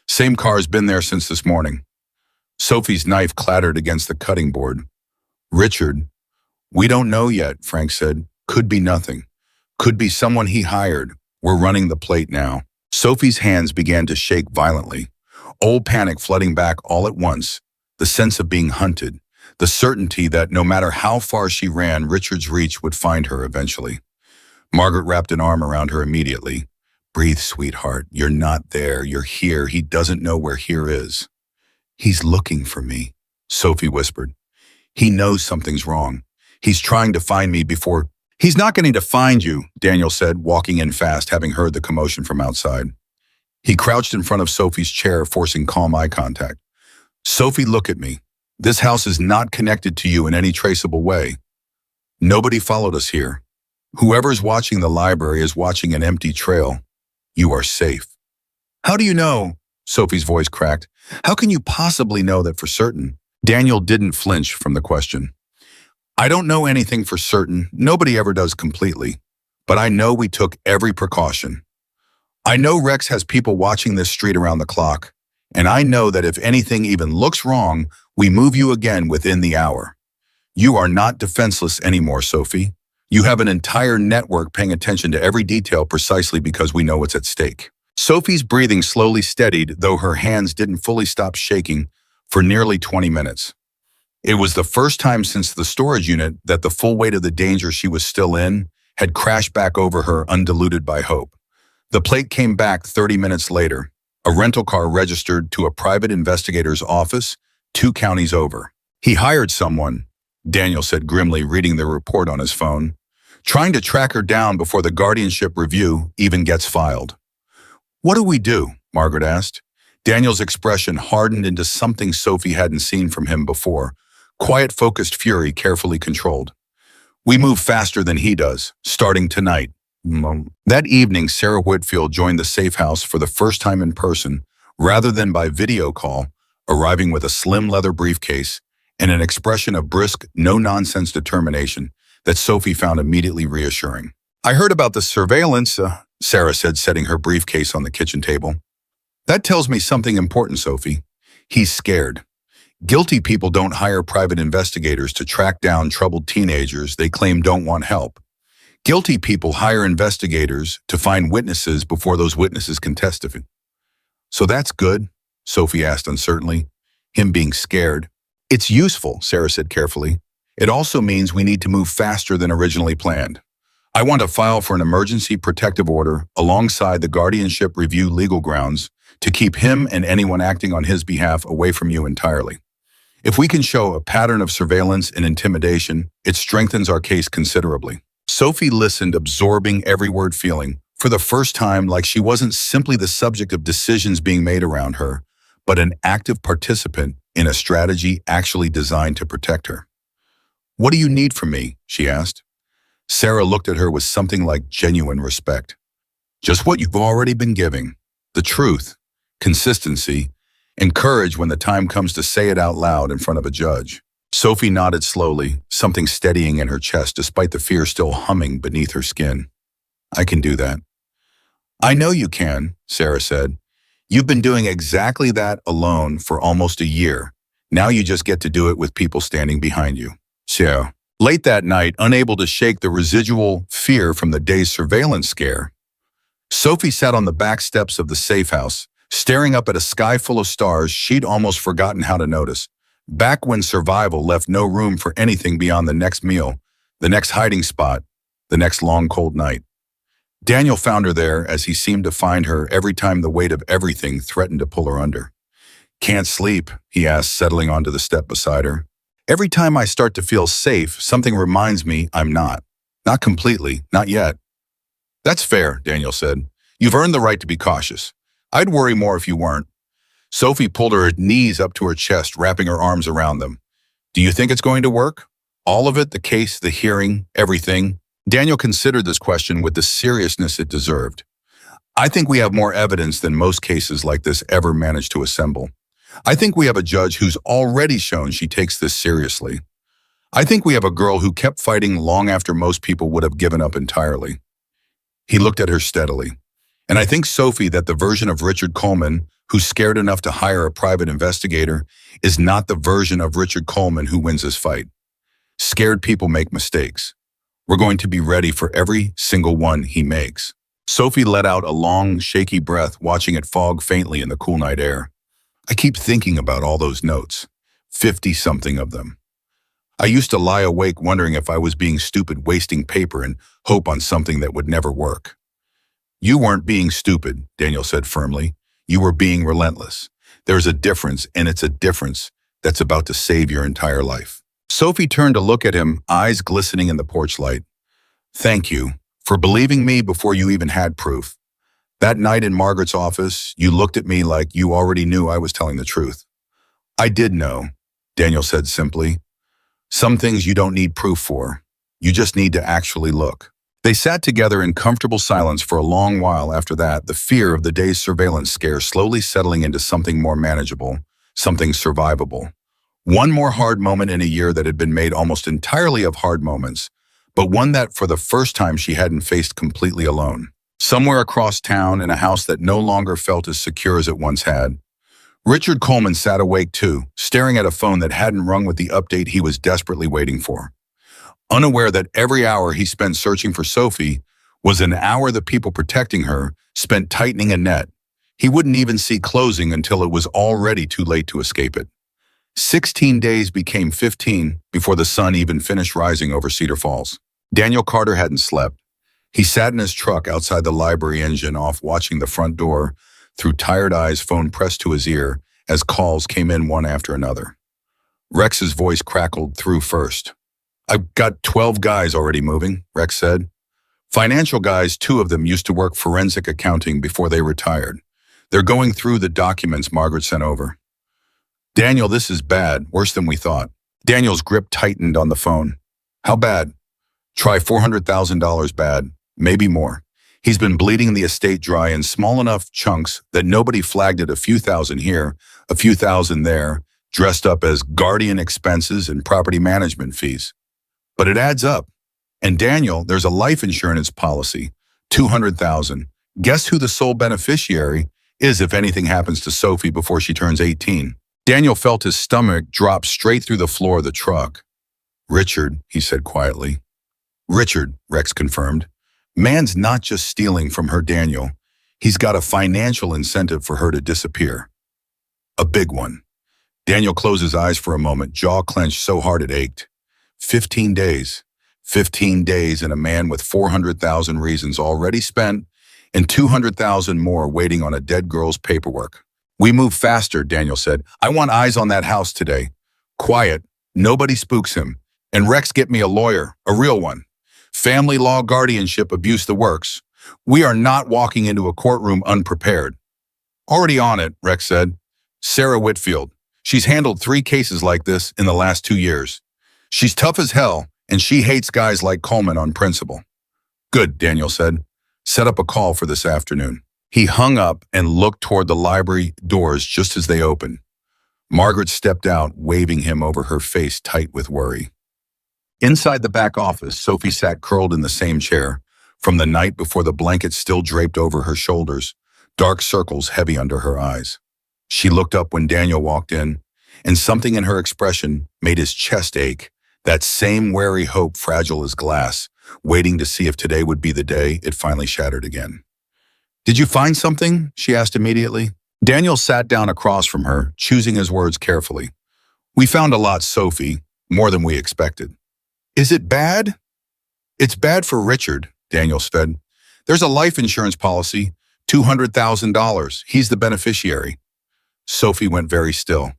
Same car's been there since this morning. Sophie's knife clattered against the cutting board. Richard, we don't know yet, Frank said. Could be nothing. Could be someone he hired. We're running the plate now. Sophie's hands began to shake violently. Old panic flooding back all at once. The sense of being hunted. The certainty that no matter how far she ran, Richard's reach would find her eventually. Margaret wrapped an arm around her immediately. Breathe, sweetheart. You're not there. You're here. He doesn't know where here is. He's looking for me, Sophie whispered. He knows something's wrong. He's trying to find me before... He's not going to find you, Daniel said, walking in fast, having heard the commotion from outside. He crouched in front of Sophie's chair, forcing calm eye contact. Sophie, look at me. This house is not connected to you in any traceable way. Nobody followed us here. Whoever's watching the library is watching an empty trail. You are safe. How do you know? Sophie's voice cracked. How can you possibly know that for certain? Daniel didn't flinch from the question. I don't know anything for certain. Nobody ever does completely. But I know we took every precaution. I know Rex has people watching this street around the clock. And I know that if anything even looks wrong, we move you again within the hour. You are not defenseless anymore, Sophie. You have an entire network paying attention to every detail precisely because we know what's at stake. Sophie's breathing slowly steadied, though her hands didn't fully stop shaking, for nearly 20 minutes. It was the first time since the storage unit that the full weight of the danger she was still in had crashed back over her undiluted by hope. The plate came back 30 minutes later, a rental car registered to a private investigator's office 2 counties over. He hired someone, Daniel said grimly, reading the report on his phone, trying to track her down before the guardianship review even gets filed. What do we do? Margaret asked. Daniel's expression hardened into something Sophie hadn't seen from him before, quiet, focused fury carefully controlled. We move faster than he does, starting tonight. That evening, Sarah Whitfield joined the safe house for the first time in person, rather than by video call, arriving with a slim leather briefcase and an expression of brisk, no-nonsense determination that Sophie found immediately reassuring. I heard about the surveillance, Sarah said, setting her briefcase on the kitchen table. That tells me something important, Sophie. He's scared. Guilty people don't hire private investigators to track down troubled teenagers they claim don't want help. Guilty people hire investigators to find witnesses before those witnesses can testify. So that's good, Sophie asked uncertainly, him being scared. It's useful, Sarah said carefully. It also means we need to move faster than originally planned. I want to file for an emergency protective order alongside the guardianship review legal grounds to keep him and anyone acting on his behalf away from you entirely. If we can show a pattern of surveillance and intimidation, it strengthens our case considerably. Sophie listened, absorbing every word, feeling, for the first time, like she wasn't simply the subject of decisions being made around her, but an active participant in a strategy actually designed to protect her. What do you need from me? She asked. Sarah looked at her with something like genuine respect. Just what you've already been giving. The truth, consistency, and courage when the time comes to say it out loud in front of a judge. Sophie nodded slowly, something steadying in her chest despite the fear still humming beneath her skin. I can do that. I know you can, Sarah said. You've been doing exactly that alone for almost a year. Now you just get to do it with people standing behind you. So, late that night, unable to shake the residual fear from the day's surveillance scare, Sophie sat on the back steps of the safe house, staring up at a sky full of stars she'd almost forgotten how to notice. Back when survival left no room for anything beyond the next meal, the next hiding spot, the next long cold night. Daniel found her there as he seemed to find her every time the weight of everything threatened to pull her under. Can't sleep, he asked, settling onto the step beside her. Every time I start to feel safe, something reminds me I'm not. Not completely, not yet. That's fair, Daniel said. You've earned the right to be cautious. I'd worry more if you weren't. Sophie pulled her knees up to her chest, wrapping her arms around them. Do you think it's going to work? All of it, the case, the hearing, everything? Daniel considered this question with the seriousness it deserved. I think we have more evidence than most cases like this ever managed to assemble. I think we have a judge who's already shown she takes this seriously. I think we have a girl who kept fighting long after most people would have given up entirely. He looked at her steadily. And I think, Sophie, that the version of Richard Coleman who's scared enough to hire a private investigator is not the version of Richard Coleman who wins this fight. Scared people make mistakes. We're going to be ready for every single one he makes. Sophie let out a long, shaky breath, watching it fog faintly in the cool night air. I keep thinking about all those notes, 50-something of them. I used to lie awake wondering if I was being stupid, wasting paper and hope on something that would never work. You weren't being stupid, Daniel said firmly. You were being relentless. There's a difference, and it's a difference that's about to save your entire life. Sophie turned to look at him, eyes glistening in the porch light. Thank you for believing me before you even had proof. That night in Margaret's office, you looked at me like you already knew I was telling the truth. I did know, Daniel said simply. Some things you don't need proof for. You just need to actually look. They sat together in comfortable silence for a long while after that, the fear of the day's surveillance scare slowly settling into something more manageable, something survivable. One more hard moment in a year that had been made almost entirely of hard moments, but one that for the first time she hadn't faced completely alone. Somewhere across town, in a house that no longer felt as secure as it once had, Richard Coleman sat awake too, staring at a phone that hadn't rung with the update he was desperately waiting for. Unaware that every hour he spent searching for Sophie was an hour the people protecting her spent tightening a net he wouldn't even see closing until it was already too late to escape it. 16 days became 15 before the sun even finished rising over Cedar Falls. Daniel Carter hadn't slept. He sat in his truck outside the library engine off, watching the front door through tired eyes, phone pressed to his ear as calls came in one after another. Rex's voice crackled through first. "I've got 12 guys already moving," Rex said. "Financial guys, 2 of them used to work forensic accounting before they retired. They're going through the documents Margaret sent over." "Daniel, this is bad, worse than we thought." Daniel's grip tightened on the phone. "How bad?" "Try $400,000 bad, maybe more. He's been bleeding the estate dry in small enough chunks that nobody flagged it, a few thousand here, a few thousand there, dressed up as guardian expenses and property management fees. But it adds up. And Daniel, there's a life insurance policy, $200,000. Guess who the sole beneficiary is if anything happens to Sophie before she turns 18? Daniel felt his stomach drop straight through the floor of the truck. "Richard," he said quietly. "Richard," Rex confirmed. "Man's not just stealing from her, Daniel. He's got a financial incentive for her to disappear. A big one." Daniel closed his eyes for a moment, jaw clenched so hard it ached. 15 days. 15 days and a man with 400,000 reasons already spent and 200,000 more waiting on a dead girl's paperwork. "We move faster," Daniel said. "I want eyes on that house today. Quiet. Nobody spooks him. And Rex, get me a lawyer, a real one. Family law, guardianship, abuse, the works. We are not walking into a courtroom unprepared." "Already on it," Rex said. "Sarah Whitfield. She's handled 3 cases like this in the last 2 years. She's tough as hell, and she hates guys like Coleman on principle." "Good," Daniel said. "Set up a call for this afternoon." He hung up and looked toward the library doors just as they opened. Margaret stepped out, waving him over, her face tight with worry. Inside the back office, Sophie sat curled in the same chair. From the night before, the blanket still draped over her shoulders, dark circles heavy under her eyes. She looked up when Daniel walked in, and something in her expression made his chest ache, that same wary hope, fragile as glass, waiting to see if today would be the day it finally shattered again. "Did you find something?" she asked immediately. Daniel sat down across from her, choosing his words carefully. "We found a lot, Sophie, more than we expected." "Is it bad?" "It's bad for Richard," Daniel said. "There's a life insurance policy, $200,000. He's the beneficiary." Sophie went very still.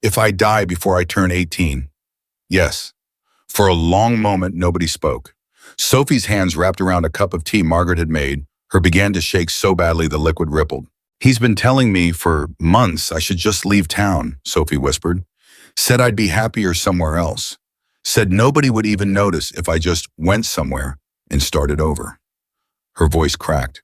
"If I die before I turn 18. "Yes." For a long moment, nobody spoke. Sophie's hands, wrapped around a cup of tea Margaret had made, her began to shake so badly the liquid rippled. "He's been telling me for months I should just leave town," Sophie whispered. "Said I'd be happier somewhere else. Said nobody would even notice if I just went somewhere and started over." Her voice cracked.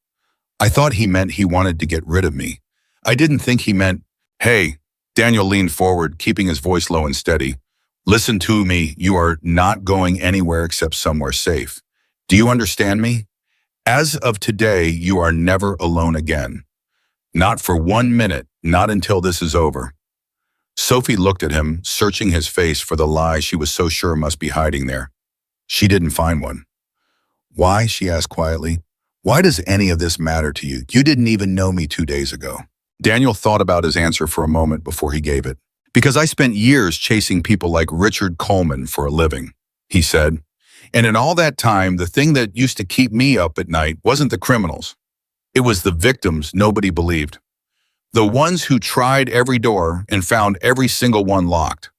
"I thought he meant he wanted to get rid of me. I didn't think he meant—" "Hey," Daniel leaned forward, keeping his voice low and steady. "Listen to me. You are not going anywhere except somewhere safe. Do you understand me? As of today, you are never alone again. Not for 1 minute, not until this is over." Sophie looked at him, searching his face for the lie she was so sure must be hiding there. She didn't find one. "Why?" she asked quietly. "Why does any of this matter to you? You didn't even know me 2 days ago." Daniel thought about his answer for a moment before he gave it. "Because I spent years chasing people like Richard Coleman for a living," he said. "And in all that time, the thing that used to keep me up at night wasn't the criminals. It was the victims nobody believed. The ones who tried every door and found every single one locked.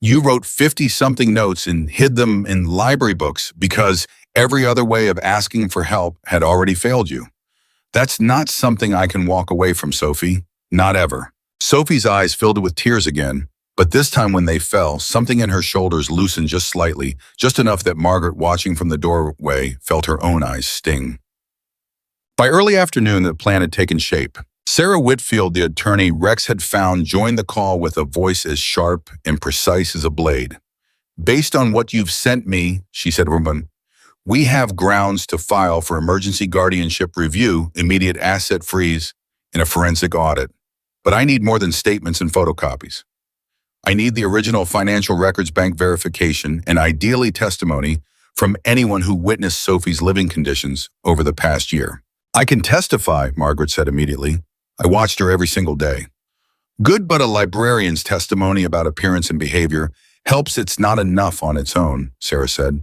You wrote 50-something notes and hid them in library books because every other way of asking for help had already failed you. That's not something I can walk away from, Sophie. Not ever." Sophie's eyes filled with tears again, but this time when they fell, something in her shoulders loosened just slightly, just enough that Margaret, watching from the doorway, felt her own eyes sting. By early afternoon, the plan had taken shape. Sarah Whitfield, the attorney Rex had found, joined the call with a voice as sharp and precise as a blade. "Based on what you've sent me," she said, "we have grounds to file for emergency guardianship review, immediate asset freeze, and a forensic audit. But I need more than statements and photocopies. I need the original financial records, bank verification, and ideally testimony from anyone who witnessed Sophie's living conditions over the past year." "I can testify," Margaret said immediately. "I watched her every single day." Good, but a librarian's testimony about appearance and behavior helps. It's not enough on its own, Sarah said.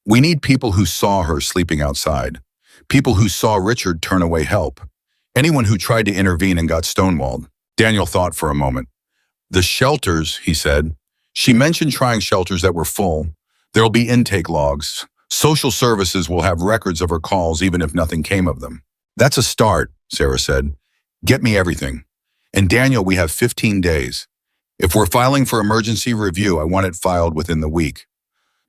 We need people who saw her sleeping outside. People who saw Richard turn away help. Anyone who tried to intervene and got stonewalled. Daniel thought for a moment. The shelters, he said. She mentioned trying shelters that were full. There'll be intake logs. Social services will have records of her calls even if nothing came of them. That's a start, Sarah said. Get me everything. And Daniel, we have 15 days. If we're filing for emergency review, I want it filed within the week.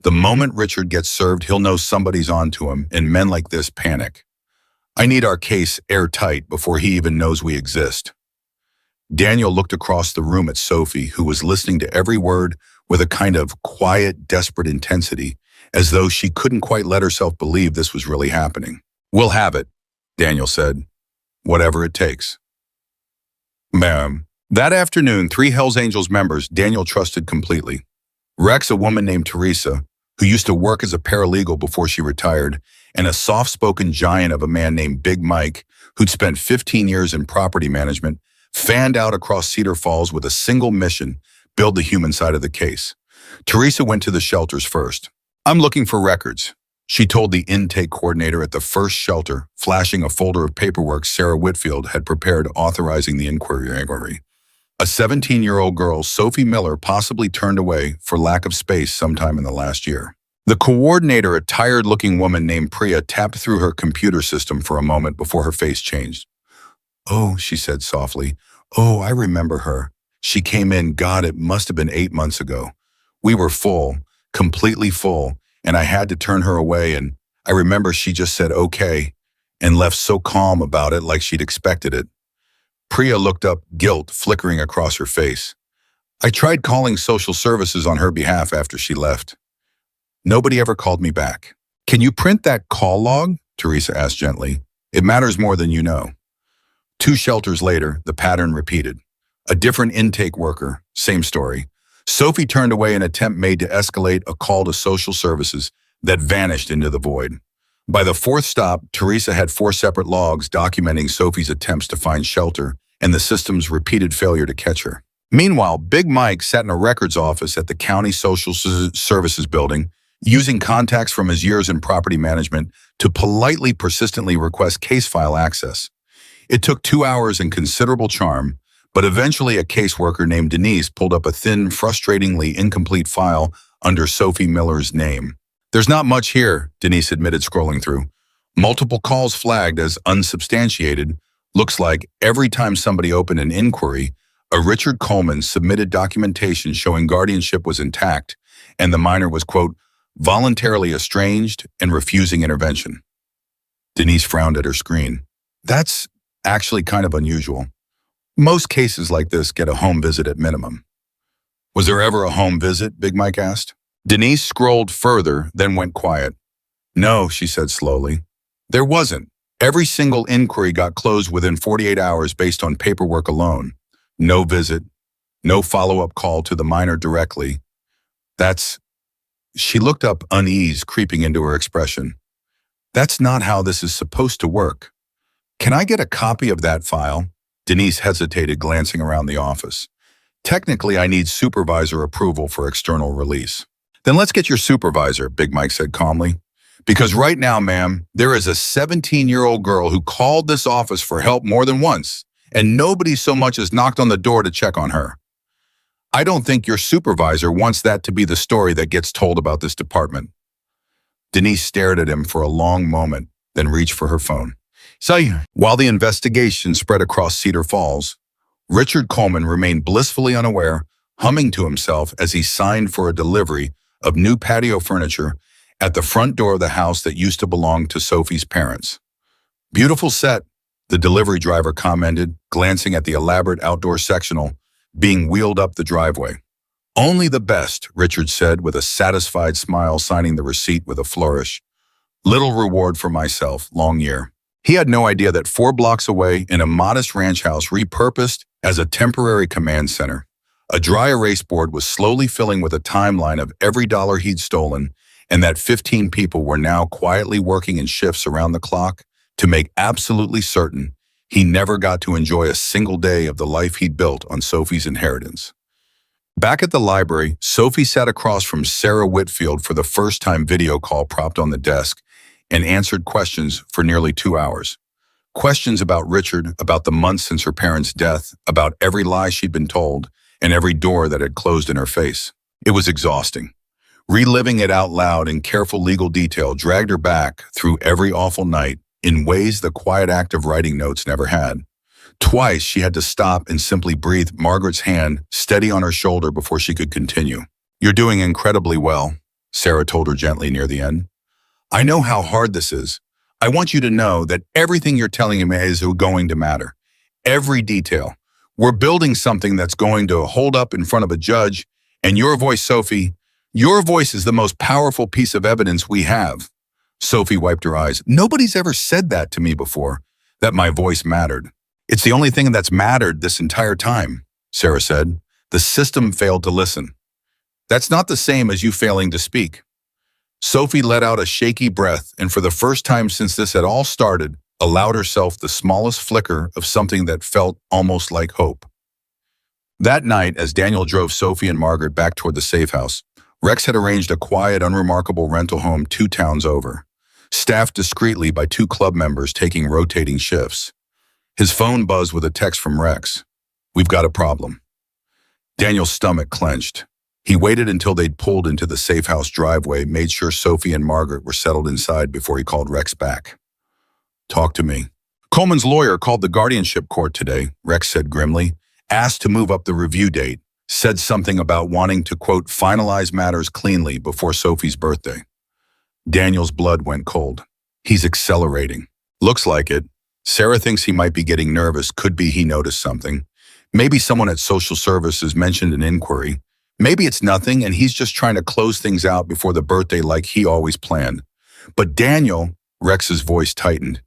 The moment Richard gets served, he'll know somebody's on to him, and men like this panic. I need our case airtight before he even knows we exist. Daniel looked across the room at Sophie, who was listening to every word with a kind of quiet, desperate intensity, as though she couldn't quite let herself believe this was really happening. We'll have it, Daniel said. Whatever it takes. Ma'am. That afternoon, 3 Hells Angels members Daniel trusted completely. Rex, a woman named Teresa, who used to work as a paralegal before she retired, and a soft-spoken giant of a man named Big Mike, who'd spent 15 years in property management, fanned out across Cedar Falls with a single mission: build the human side of the case. Teresa went to the shelters first. I'm looking for records, she told the intake coordinator at the first shelter, flashing a folder of paperwork Sarah Whitfield had prepared authorizing the inquiry. A 17-year-old girl, Sophie Miller, possibly turned away for lack of space sometime in the last year. The coordinator, a tired-looking woman named Priya, tapped through her computer system for a moment before her face changed. Oh, she said softly. Oh, I remember her. She came in, God, it must have been 8 months ago. We were full, completely full, and I had to turn her away, and I remember she just said okay and left so calm about it like she'd expected it. Priya looked up, guilt flickering across her face. I tried calling social services on her behalf after she left. Nobody ever called me back. Can you print that call log? Teresa asked gently. It matters more than you know. 2 shelters later, the pattern repeated. A different intake worker, same story. Sophie turned away an attempt made to escalate a call to social services that vanished into the void. By the 4th stop, Teresa had 4 separate logs documenting Sophie's attempts to find shelter and the system's repeated failure to catch her. Meanwhile, Big Mike sat in a records office at the county social services building, using contacts from his years in property management to politely, persistently request case file access. It took 2 hours and considerable charm, but eventually a caseworker named Denise pulled up a thin, frustratingly incomplete file under Sophie Miller's name. There's not much here, Denise admitted, scrolling through. Multiple calls flagged as unsubstantiated. Looks like every time somebody opened an inquiry, a Richard Coleman submitted documentation showing guardianship was intact and the minor was, quote, voluntarily estranged and refusing intervention. Denise frowned at her screen. That's actually kind of unusual. Most cases like this get a home visit at minimum. Was there ever a home visit? Big Mike asked. Denise scrolled further, then went quiet. No, she said slowly. There wasn't. Every single inquiry got closed within 48 hours based on paperwork alone. No visit, no follow-up call to the minor directly. She looked up, unease creeping into her expression. That's not how this is supposed to work. Can I get a copy of that file? Denise hesitated, glancing around the office. Technically, I need supervisor approval for external release. Then let's get your supervisor, Big Mike said calmly. Because right now, ma'am, there is a 17-year-old girl who called this office for help more than once, and nobody so much as knocked on the door to check on her. I don't think your supervisor wants that to be the story that gets told about this department. Denise stared at him for a long moment, then reached for her phone. While the investigation spread across Cedar Falls, Richard Coleman remained blissfully unaware, humming to himself as he signed for a delivery of new patio furniture at the front door of the house that used to belong to Sophie's parents. Beautiful set, the delivery driver commented, glancing at the elaborate outdoor sectional being wheeled up the driveway. Only the best, Richard said with a satisfied smile, signing the receipt with a flourish. Little reward for myself, long year. He had no idea that 4 blocks away, in a modest ranch house repurposed as a temporary command center, a dry erase board was slowly filling with a timeline of every dollar he'd stolen, and that 15 people were now quietly working in shifts around the clock to make absolutely certain He never got to enjoy a single day of the life he'd built on Sophie's inheritance. Back at the library, Sophie sat across from Sarah Whitfield for the first time video call propped on the desk and answered questions for nearly 2 hours. Questions about Richard, about the months since her parents' death, about every lie she'd been told, and every door that had closed in her face. It was exhausting. Reliving it out loud in careful legal detail dragged her back through every awful night in ways the quiet act of writing notes never had. Twice she had to stop and simply breathe Margaret's hand steady on her shoulder before she could continue. "You're doing incredibly well," Sarah told her gently near the end. "I know how hard this is. I want you to know that everything you're telling me is going to matter. Every detail. We're building something that's going to hold up in front of a judge, and your voice, Sophie, your voice is the most powerful piece of evidence we have." Sophie wiped her eyes. "Nobody's ever said that to me before, that my voice mattered." "It's the only thing that's mattered this entire time," Sarah said. "The system failed to listen. That's not the same as you failing to speak." Sophie let out a shaky breath and for the first time since this had all started, allowed herself the smallest flicker of something that felt almost like hope. That night, as Daniel drove Sophie and Margaret back toward the safe house, Rex had arranged a quiet, unremarkable rental home 2 towns over, staffed discreetly by 2 club members taking rotating shifts. His phone buzzed with a text from Rex. "We've got a problem." Daniel's stomach clenched. He waited until they'd pulled into the safe house driveway, made sure Sophie and Margaret were settled inside before he called Rex back. "Talk to me." "Coleman's lawyer called the guardianship court today," Rex said grimly, "asked to move up the review date, said something about wanting to, quote, finalize matters cleanly before Sophie's birthday." Daniel's blood went cold. "He's accelerating." "Looks like it. Sarah thinks he might be getting nervous. Could be he noticed something. Maybe someone at social services mentioned an inquiry. Maybe it's nothing and he's just trying to close things out before the birthday like he always planned. But Daniel," Rex's voice tightened,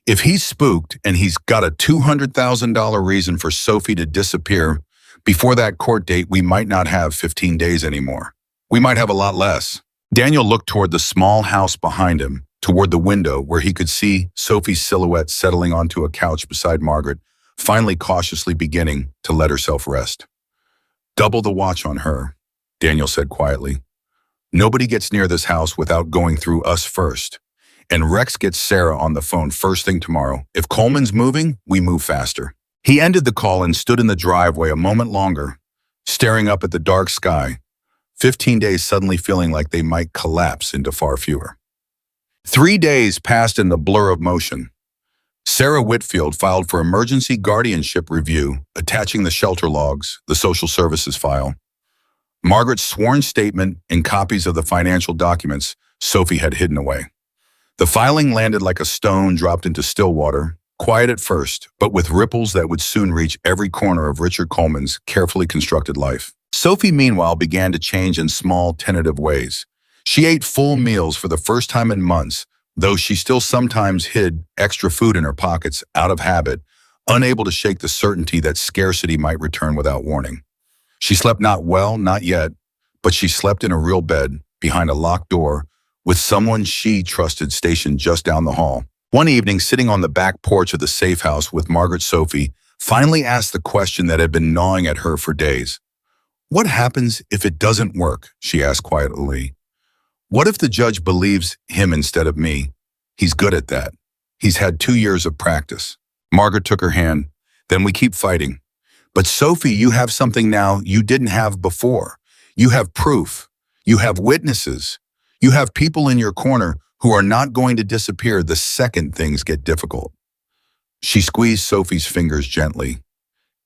"if he's spooked and he's got a $200,000 reason for Sophie to disappear, before that court date we might not have 15 days anymore. We might have a lot less." Daniel looked toward the small house behind him, toward the window where he could see Sophie's silhouette settling onto a couch beside Margaret, finally cautiously beginning to let herself rest. "Double the watch on her," Daniel said quietly. "Nobody gets near this house without going through us first. And Rex gets Sarah on the phone first thing tomorrow. If Coleman's moving, we move faster." He ended the call and stood in the driveway a moment longer, staring up at the dark sky, 15 days suddenly feeling like they might collapse into far fewer. 3 days passed in the blur of motion. Sarah Whitfield filed for emergency guardianship review, attaching the shelter logs, the social services file, Margaret's sworn statement, and copies of the financial documents Sophie had hidden away. The filing landed like a stone dropped into still water, quiet at first, but with ripples that would soon reach every corner of Richard Coleman's carefully constructed life. Sophie, meanwhile, began to change in small, tentative ways. She ate full meals for the first time in months, though she still sometimes hid extra food in her pockets out of habit, unable to shake the certainty that scarcity might return without warning. She slept not well, not yet, but she slept in a real bed, behind a locked door, with someone she trusted stationed just down the hall. One evening, sitting on the back porch of the safe house with Margaret, Sophie finally asked the question that had been gnawing at her for days. "What happens if it doesn't work?" she asked quietly. "What if the judge believes him instead of me? He's good at that. He's had 2 years of practice." Margaret took her hand. "Then we keep fighting." "But Sophie, you have something now you didn't have before. You have proof. You have witnesses. You have people in your corner who are not going to disappear the second things get difficult." She squeezed Sophie's fingers gently.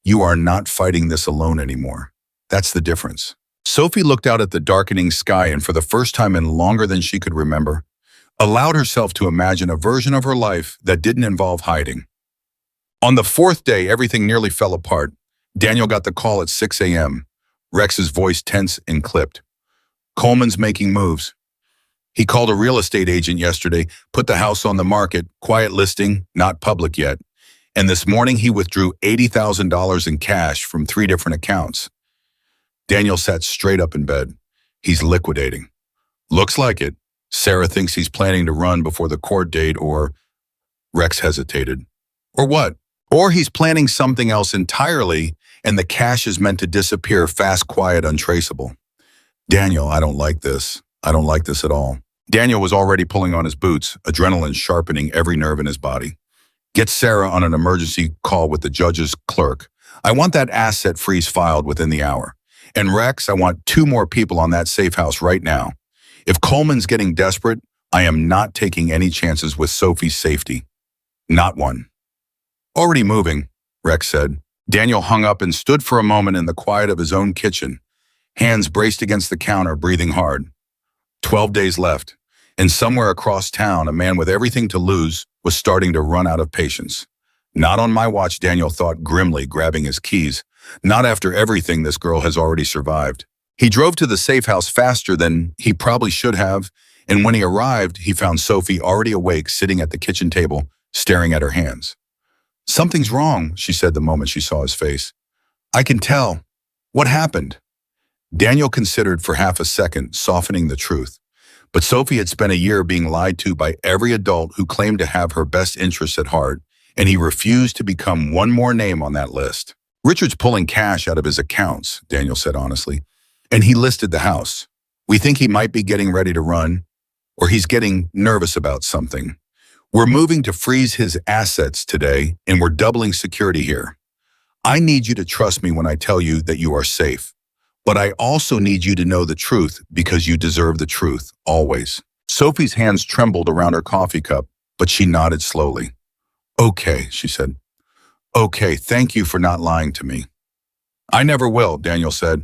"You are not fighting this alone anymore. That's the difference." Sophie looked out at the darkening sky and for the first time in longer than she could remember, allowed herself to imagine a version of her life that didn't involve hiding. On the 4th day, everything nearly fell apart. Daniel got the call at 6 a.m., Rex's voice tense and clipped. "Coleman's making moves. He called a real estate agent yesterday, put the house on the market, quiet listing, not public yet. And this morning he withdrew $80,000 in cash from 3 different accounts." Daniel sat straight up in bed. "He's liquidating." "Looks like it. Sarah thinks he's planning to run before the court date or—" Rex hesitated. "Or what?" Or he's planning something else entirely, and the cash is meant to disappear fast, quiet, untraceable. Daniel, I don't like this. I don't like this at all. Daniel was already pulling on his boots, adrenaline sharpening every nerve in his body. Get Sarah on an emergency call with the judge's clerk. I want that asset freeze filed within the hour. And Rex, I want 2 more people on that safe house right now. If Coleman's getting desperate, I am not taking any chances with Sophie's safety. Not one. Already moving, Rex said. Daniel hung up and stood for a moment in the quiet of his own kitchen, hands braced against the counter, breathing hard. 12 days left, and somewhere across town, a man with everything to lose was starting to run out of patience. Not on my watch, Daniel thought grimly, grabbing his keys. Not after everything this girl has already survived. He drove to the safe house faster than he probably should have, and when he arrived, he found Sophie already awake, sitting at the kitchen table, staring at her hands. Something's wrong, she said the moment she saw his face. I can tell. What happened? Daniel considered for half a second, softening the truth. But Sophie had spent a year being lied to by every adult who claimed to have her best interests at heart, and he refused to become one more name on that list. Richard's pulling cash out of his accounts, Daniel said honestly, and he listed the house. We think he might be getting ready to run, or he's getting nervous about something. We're moving to freeze his assets today, and we're doubling security here. I need you to trust me when I tell you that you are safe. But I also need you to know the truth because you deserve the truth, always. Sophie's hands trembled around her coffee cup, but she nodded slowly. Okay, she said. Okay, thank you for not lying to me. I never will, Daniel said.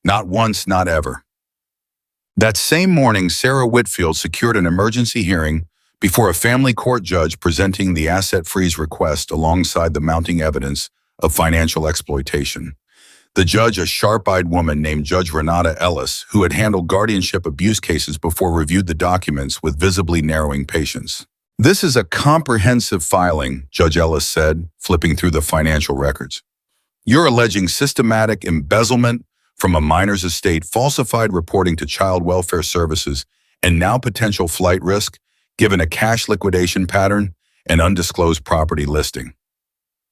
Not once, not ever. That same morning, Sarah Whitfield secured an emergency hearing before a family court judge presenting the asset freeze request alongside the mounting evidence of financial exploitation. The judge, a sharp-eyed woman named Judge Renata Ellis, who had handled guardianship abuse cases before, reviewed the documents with visibly narrowing patience. This is a comprehensive filing, Judge Ellis said, flipping through the financial records. You're alleging systematic embezzlement from a minor's estate, falsified reporting to Child Welfare Services, and now potential flight risk, given a cash liquidation pattern and undisclosed property listing.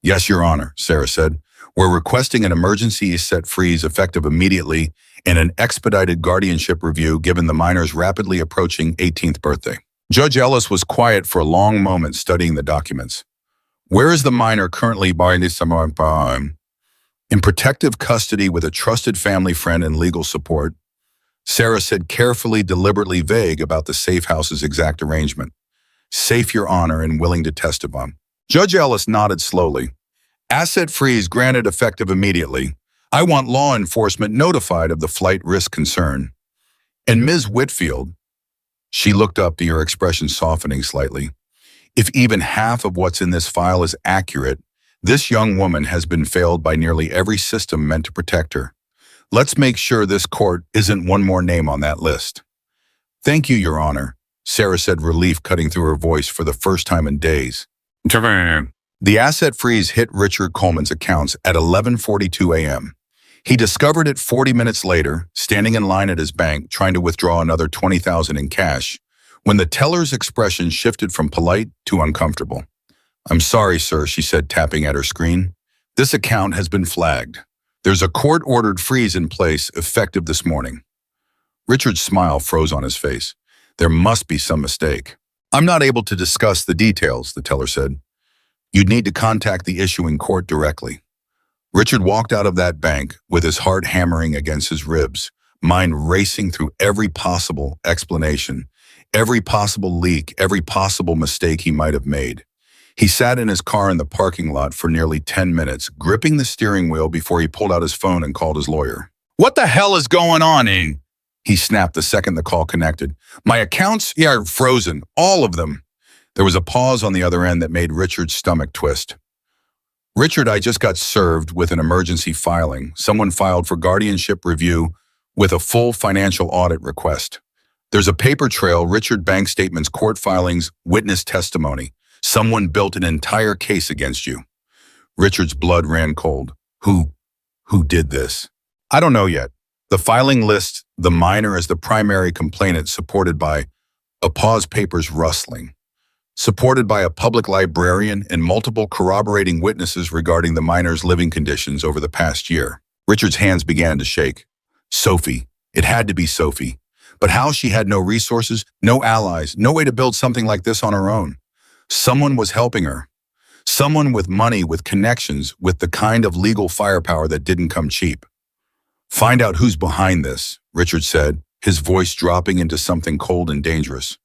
Yes, Your Honor, Sarah said. We're requesting an emergency asset freeze effective immediately and an expedited guardianship review given the minor's rapidly approaching 18th birthday. Judge Ellis was quiet for a long moment studying the documents. Where is the minor currently in protective custody with a trusted family friend and legal support? Sarah said, carefully, deliberately vague about the safe house's exact arrangement. Safe, Your Honor, and willing to testify. Judge Ellis nodded slowly. Asset freeze granted effective immediately. I want law enforcement notified of the flight risk concern. And Ms. Whitfield, she looked up, her expression softening slightly. If even half of what's in this file is accurate, this young woman has been failed by nearly every system meant to protect her. Let's make sure this court isn't one more name on that list. Thank you, Your Honor, Sarah said, relief cutting through her voice for the first time in days. The asset freeze hit Richard Coleman's accounts at 11:42 a.m. He discovered it 40 minutes later, standing in line at his bank, trying to withdraw another $20,000 in cash, when the teller's expression shifted from polite to uncomfortable. I'm sorry, sir, she said, tapping at her screen. This account has been flagged. There's a court-ordered freeze in place effective this morning. Richard's smile froze on his face. There must be some mistake. I'm not able to discuss the details, the teller said. You'd need to contact the issuing court directly. Richard walked out of that bank with his heart hammering against his ribs, mind racing through every possible explanation, every possible leak, every possible mistake he might have made. He sat in his car in the parking lot for nearly 10 minutes, gripping the steering wheel before he pulled out his phone and called his lawyer. What the hell is going on, Ing? He snapped the second the call connected. My accounts? Yeah, are frozen. All of them. There was a pause on the other end that made Richard's stomach twist. Richard, I just got served with an emergency filing. Someone filed for guardianship review with a full financial audit request. There's a paper trail, Richard, bank statements, court filings, witness testimony. Someone built an entire case against you. Richard's blood ran cold. Who did this? I don't know yet. The filing lists the minor as the primary complainant, supported by a pause, papers rustling. supported by a public librarian and multiple corroborating witnesses regarding the minor's living conditions over the past year. Richard's hands began to shake. Sophie. It had to be Sophie. But how she had no resources, no allies, no way to build something like this on her own. Someone was helping her. Someone with money, with connections, with the kind of legal firepower that didn't come cheap. Find out who's behind this, Richard said, his voice dropping into something cold and dangerous.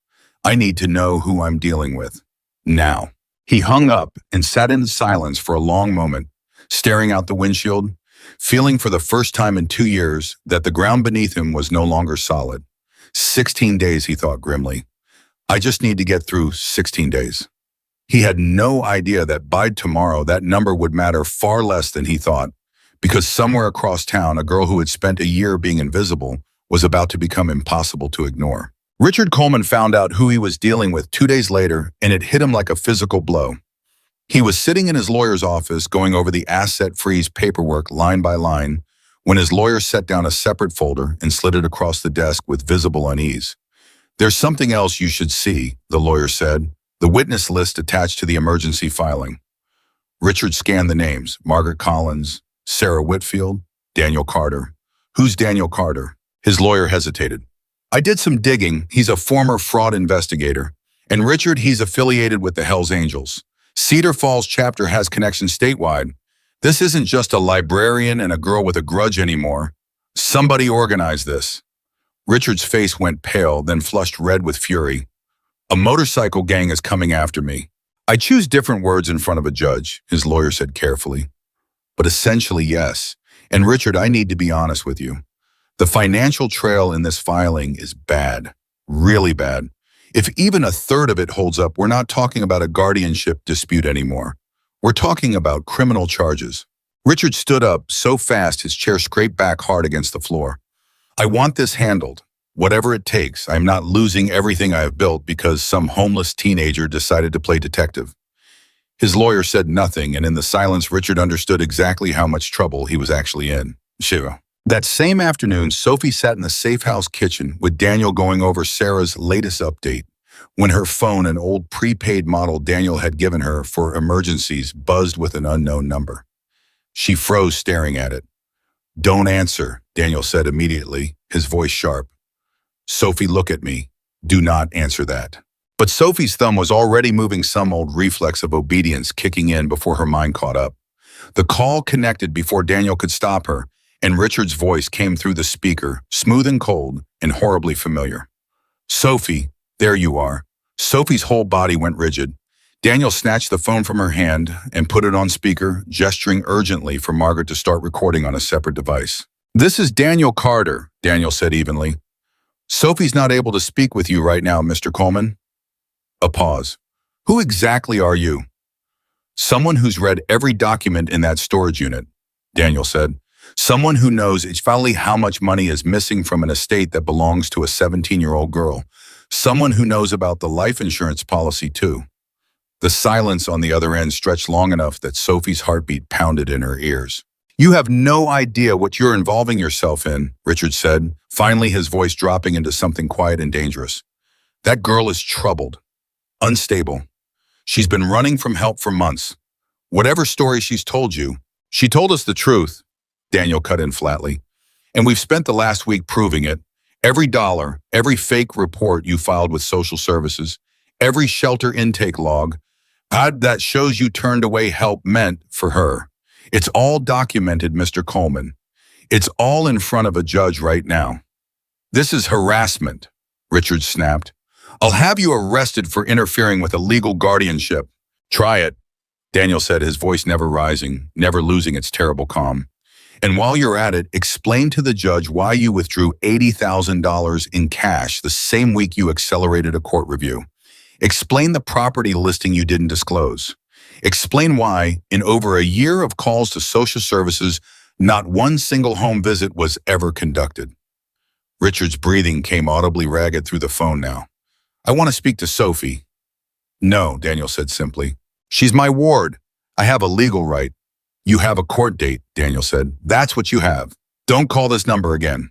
I need to know who I'm dealing with. Now. He hung up and sat in silence for a long moment, staring out the windshield, feeling for the first time in 2 years that the ground beneath him was no longer solid. 16 days, he thought grimly. I just need to get through 16 days. He had no idea that by tomorrow that number would matter far less than he thought, because somewhere across town a girl who had spent a year being invisible was about to become impossible to ignore. Richard Coleman found out who he was dealing with 2 days later, and it hit him like a physical blow. He was sitting in his lawyer's office going over the asset freeze paperwork line by line when his lawyer set down a separate folder and slid it across the desk with visible unease. There's something else you should see, the lawyer said, the witness list attached to the emergency filing. Richard scanned the names, Margaret Collins, Sarah Whitfield, Daniel Carter. Who's Daniel Carter? His lawyer hesitated. I did some digging. He's a former fraud investigator. And Richard, he's affiliated with the Hells Angels. Cedar Falls chapter has connections statewide. This isn't just a librarian and a girl with a grudge anymore. Somebody organized this. Richard's face went pale, then flushed red with fury. A motorcycle gang is coming after me. I choose different words in front of a judge, his lawyer said carefully. But essentially, yes. And Richard, I need to be honest with you. The financial trail in this filing is bad, really bad. If even a third of it holds up, we're not talking about a guardianship dispute anymore. We're talking about criminal charges. Richard stood up so fast his chair scraped back hard against the floor. I want this handled. Whatever it takes, I'm not losing everything I have built because some homeless teenager decided to play detective. His lawyer said nothing, and in the silence, Richard understood exactly how much trouble he was actually in. Shiva. That same afternoon, Sophie sat in the safe house kitchen with Daniel going over Sarah's latest update when her phone, an old prepaid model Daniel had given her for emergencies, buzzed with an unknown number. She froze staring at it. Don't answer, Daniel said immediately, his voice sharp. Sophie, look at me. Do not answer that. But Sophie's thumb was already moving, some old reflex of obedience kicking in before her mind caught up. The call connected before Daniel could stop her, and Richard's voice came through the speaker, smooth and cold and horribly familiar. Sophie, there you are. Sophie's whole body went rigid. Daniel snatched the phone from her hand and put it on speaker, gesturing urgently for Margaret to start recording on a separate device. This is Daniel Carter, Daniel said evenly. Sophie's not able to speak with you right now, Mr. Coleman. A pause. Who exactly are you? Someone who's read every document in that storage unit, Daniel said. Someone who knows exactly how much money is missing from an estate that belongs to a 17-year-old girl. Someone who knows about the life insurance policy, too. The silence on the other end stretched long enough that Sophie's heartbeat pounded in her ears. You have no idea what you're involving yourself in, Richard said, finally his voice dropping into something quiet and dangerous. That girl is troubled, unstable. She's been running from help for months. Whatever story she's told you, she told us the truth, Daniel cut in flatly. And we've spent the last week proving it. Every dollar, every fake report you filed with social services, every shelter intake log, that shows you turned away help meant for her. It's all documented, Mr. Coleman. It's all in front of a judge right now. This is harassment, Richard snapped. I'll have you arrested for interfering with a legal guardianship. Try it, Daniel said, his voice never rising, never losing its terrible calm. And while you're at it, explain to the judge why you withdrew $80,000 in cash the same week you accelerated a court review. Explain the property listing you didn't disclose. Explain why, in over a year of calls to social services, not one single home visit was ever conducted. Richard's breathing came audibly ragged through the phone now. I want to speak to Sophie. No, Daniel said simply. She's my ward. I have a legal right. You have a court date, Daniel said. That's what you have. Don't call this number again.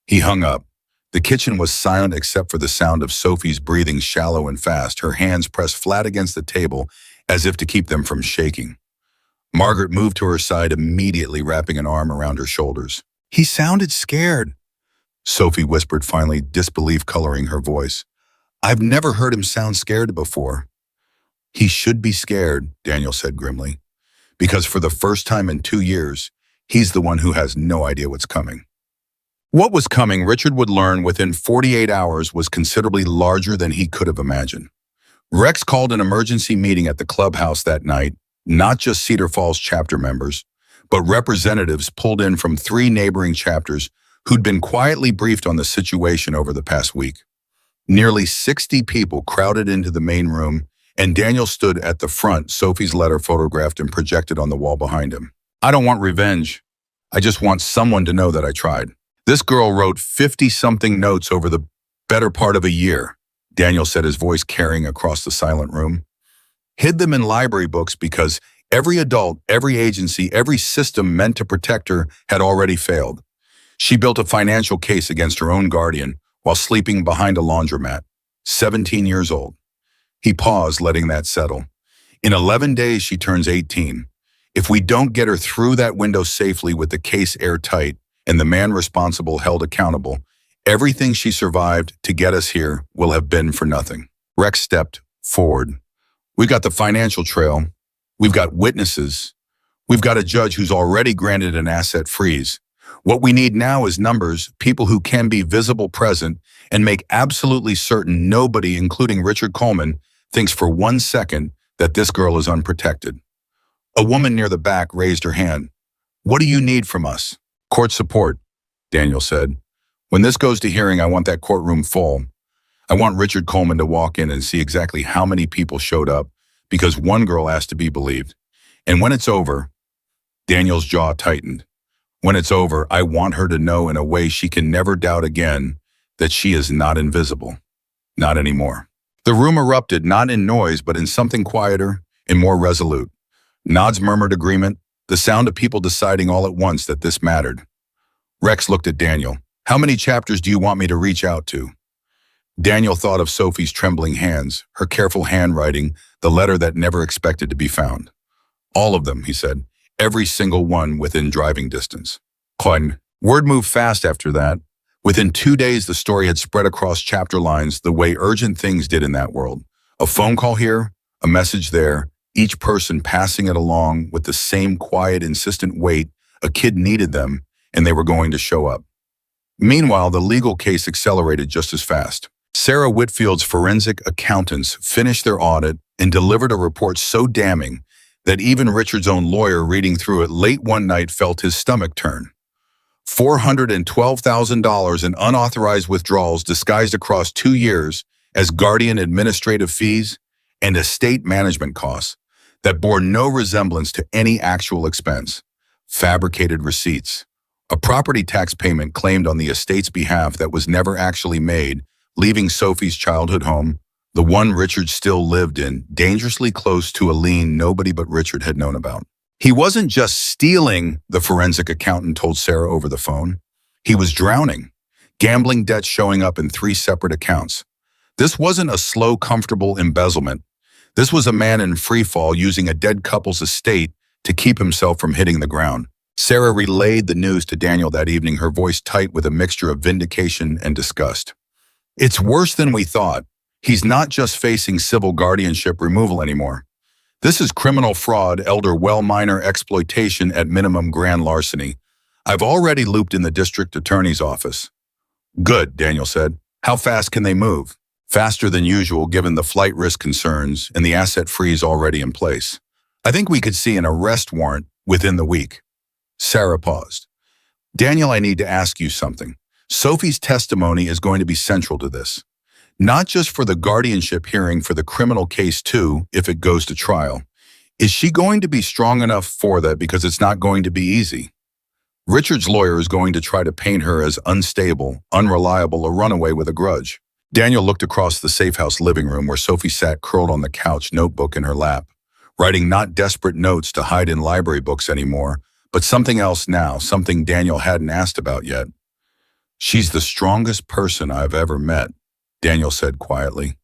He hung up. The kitchen was silent except for the sound of Sophie's breathing shallow and fast, her hands pressed flat against the table as if to keep them from shaking. Margaret moved to her side immediately, wrapping an arm around her shoulders. "He sounded scared," Sophie whispered, finally, disbelief coloring her voice. "I've never heard him sound scared before." "He should be scared," Daniel said grimly, "because for the first time in 2 years, he's the one who has no idea what's coming." What was coming, Richard would learn within 48 hours, was considerably larger than he could have imagined. Rex called an emergency meeting at the clubhouse that night, not just Cedar Falls chapter members, but representatives pulled in from 3 neighboring chapters who'd been quietly briefed on the situation over the past week. Nearly 60 people crowded into the main room, and Daniel stood at the front, Sophie's letter photographed and projected on the wall behind him. "I don't want revenge. I just want someone to know that I tried. This girl wrote 50-something notes over the better part of a year," Daniel said, his voice carrying across the silent room. "Hid them in library books because every adult, every agency, every system meant to protect her had already failed. She built a financial case against her own guardian while sleeping behind a laundromat. 17 years old." He paused, letting that settle. "In 11 days, she turns 18. If we don't get her through that window safely with the case airtight and the man responsible held accountable, everything she survived to get us here will have been for nothing." Rex stepped forward. "We've got the financial trail. We've got witnesses. We've got a judge who's already granted an asset freeze. What we need now is numbers, people who can be visible present, and make absolutely certain nobody, including Richard Coleman, thinks for 1 second that this girl is unprotected." A woman near the back raised her hand. "What do you need from us?" "Court support," Daniel said. "When this goes to hearing, I want that courtroom full. I want Richard Coleman to walk in and see exactly how many people showed up, because one girl asked to be believed. And when it's over," Daniel's jaw tightened, "when it's over, I want her to know in a way she can never doubt again that she is not invisible. Not anymore." The room erupted, not in noise, but in something quieter and more resolute. Nods murmured agreement, the sound of people deciding all at once that this mattered. Rex looked at Daniel. "How many chapters do you want me to reach out to?" Daniel thought of Sophie's trembling hands, her careful handwriting, the letter that never expected to be found. "All of them," he said. "Every single one within driving distance." Klein. Word moved fast after that. Within 2 days, the story had spread across chapter lines the way urgent things did in that world. A phone call here, a message there, each person passing it along with the same quiet, insistent weight. A kid needed them, and they were going to show up. Meanwhile, the legal case accelerated just as fast. Sarah Whitfield's forensic accountants finished their audit and delivered a report so damning that even Richard's own lawyer, reading through it late one night, felt his stomach turn. $412,000 in unauthorized withdrawals disguised across 2 years as guardian administrative fees and estate management costs that bore no resemblance to any actual expense. Fabricated receipts. A property tax payment claimed on the estate's behalf that was never actually made, leaving Sophie's childhood home, the one Richard still lived in, dangerously close to a lien nobody but Richard had known about. He wasn't just stealing, the forensic accountant told Sarah over the phone. He was drowning. Gambling debts showing up in 3 separate accounts. This wasn't a slow, comfortable embezzlement. This was a man in free fall using a dead couple's estate to keep himself from hitting the ground. Sarah relayed the news to Daniel that evening, her voice tight with a mixture of vindication and disgust. "It's worse than we thought. He's not just facing civil guardianship removal anymore. This is criminal fraud, elder well minor exploitation, at minimum grand larceny. I've already looped in the district attorney's office." "Good," Daniel said. "How fast can they move?" "Faster than usual, given the flight risk concerns and the asset freeze already in place. I think we could see an arrest warrant within the week." Sarah paused. "Daniel, I need to ask you something. Sophie's testimony is going to be central to this. Not just for the guardianship hearing, for the criminal case too, if it goes to trial. Is she going to be strong enough for that? Because it's not going to be easy. Richard's lawyer is going to try to paint her as unstable, unreliable, a runaway with a grudge." Daniel looked across the safe house living room where Sophie sat curled on the couch, notebook in her lap, writing not desperate notes to hide in library books anymore, but something else now, something Daniel hadn't asked about yet. She's the strongest person I've ever met, Daniel said quietly.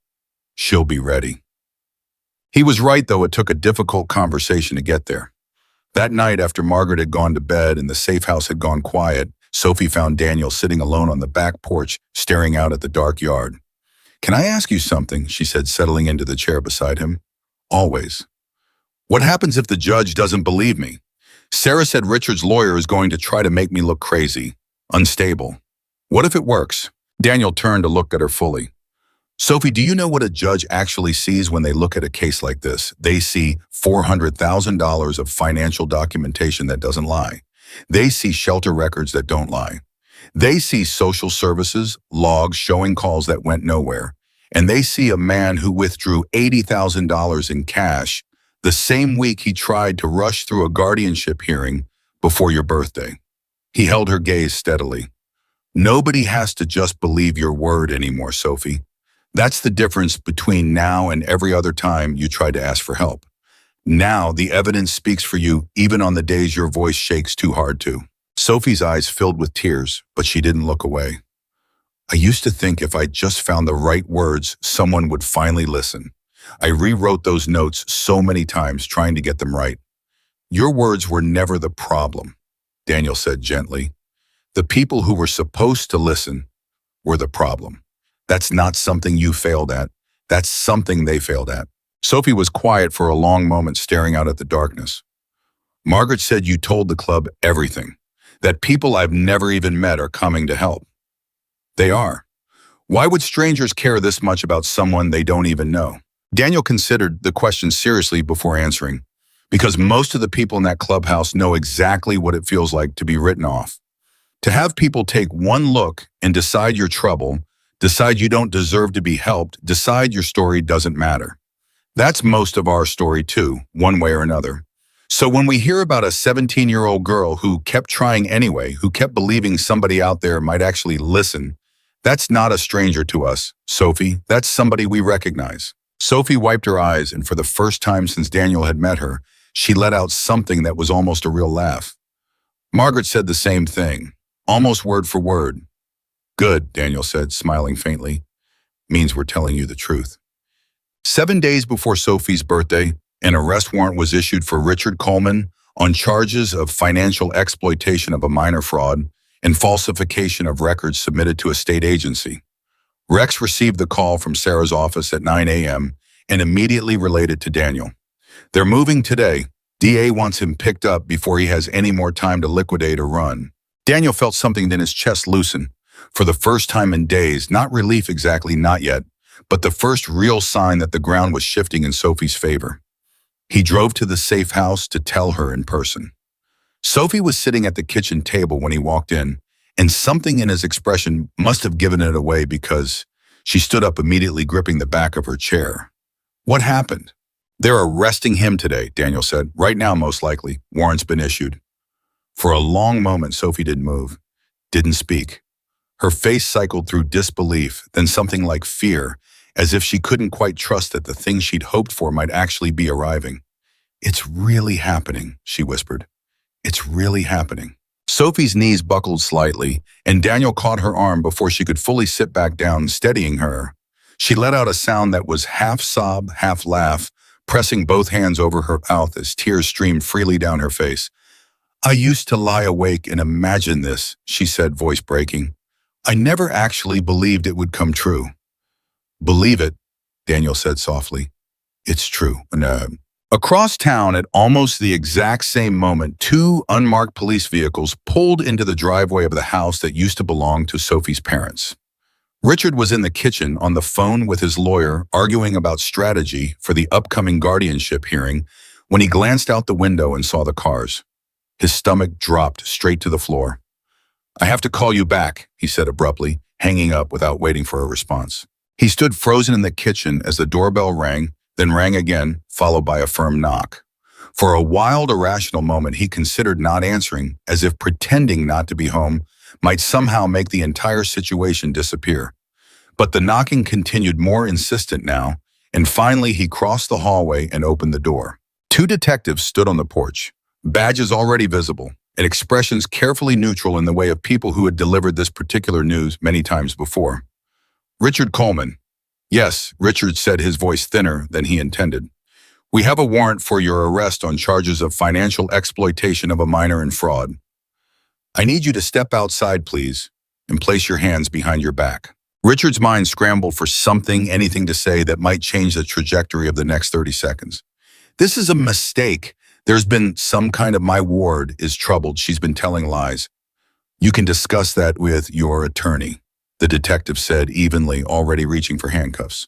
She'll be ready. He was right, though it took a difficult conversation to get there. That night, after Margaret had gone to bed and the safe house had gone quiet, Sophie found Daniel sitting alone on the back porch, staring out at the dark yard. Can I ask you something? She said, settling into the chair beside him. Always. What happens if the judge doesn't believe me? Sarah said Richard's lawyer is going to try to make me look crazy, unstable. What if it works? Daniel turned to look at her fully. Sophie, do you know what a judge actually sees when they look at a case like this? They see $400,000 of financial documentation that doesn't lie. They see shelter records that don't lie. They see social services, logs showing calls that went nowhere. And they see a man who withdrew $80,000 in cash the same week he tried to rush through a guardianship hearing before your birthday. He held her gaze steadily. Nobody has to just believe your word anymore, Sophie. That's the difference between now and every other time you try to ask for help. Now the evidence speaks for you even on the days your voice shakes too hard to. Sophie's eyes filled with tears, but she didn't look away. I used to think if I just found the right words, someone would finally listen. I rewrote those notes so many times trying to get them right. Your words were never the problem, Daniel said gently. The people who were supposed to listen were the problem. That's not something you failed at. That's something they failed at. Sophie was quiet for a long moment, staring out at the darkness. Margaret said you told the club everything, that people I've never even met are coming to help. They are. Why would strangers care this much about someone they don't even know? Daniel considered the question seriously before answering, because most of the people in that clubhouse know exactly what it feels like to be written off. To have people take one look and decide your trouble, decide you don't deserve to be helped, decide your story doesn't matter. That's most of our story too, one way or another. So when we hear about a 17-year-old girl who kept trying anyway, who kept believing somebody out there might actually listen, that's not a stranger to us, Sophie. That's somebody we recognize. Sophie wiped her eyes, and for the first time since Daniel had met her, she let out something that was almost a real laugh. Margaret said the same thing, almost word for word. Good, Daniel said, smiling faintly. Means we're telling you the truth. 7 days before Sophie's birthday, an arrest warrant was issued for Richard Coleman on charges of financial exploitation of a minor fraud and falsification of records submitted to a state agency. Rex received the call from Sarah's office at 9 a.m. and immediately related to Daniel. They're moving today. DA wants him picked up before he has any more time to liquidate or run. Daniel felt something in his chest loosen. For the first time in days, not relief exactly, not yet, but the first real sign that the ground was shifting in Sophie's favor. He drove to the safe house to tell her in person. Sophie was sitting at the kitchen table when he walked in, and something in his expression must have given it away because she stood up immediately, gripping the back of her chair. What happened? They're arresting him today, Daniel said. Right now, most likely. Warrant's been issued. For a long moment, Sophie didn't move, didn't speak. Her face cycled through disbelief, then something like fear, as if she couldn't quite trust that the thing she'd hoped for might actually be arriving. It's really happening, she whispered. It's really happening. Sophie's knees buckled slightly, and Daniel caught her arm before she could fully sit back down, steadying her. She let out a sound that was half sob, half laugh, pressing both hands over her mouth as tears streamed freely down her face. I used to lie awake and imagine this, she said, voice breaking. I never actually believed it would come true. Believe it, Daniel said softly. It's true. Across town at almost the exact same moment, two unmarked police vehicles pulled into the driveway of the house that used to belong to Sophie's parents. Richard was in the kitchen on the phone with his lawyer, arguing about strategy for the upcoming guardianship hearing, when he glanced out the window and saw the cars. His stomach dropped straight to the floor. I have to call you back, he said abruptly, hanging up without waiting for a response. He stood frozen in the kitchen as the doorbell rang, then rang again, followed by a firm knock. For a wild, irrational moment, he considered not answering, as if pretending not to be home might somehow make the entire situation disappear. But the knocking continued, more insistent now, and finally he crossed the hallway and opened the door. Two detectives stood on the porch, badges already visible. and expressions carefully neutral in the way of people who had delivered this particular news many times before. Richard Coleman. Yes, Richard said, his voice thinner than he intended. We have a warrant for your arrest on charges of financial exploitation of a minor and fraud. I need you to step outside, please, and place your hands behind your back. Richard's mind scrambled for something, anything to say that might change the trajectory of the next 30 seconds. This is a mistake. There's been some kind of my ward is troubled. She's been telling lies. You can discuss that with your attorney, the detective said evenly, already reaching for handcuffs.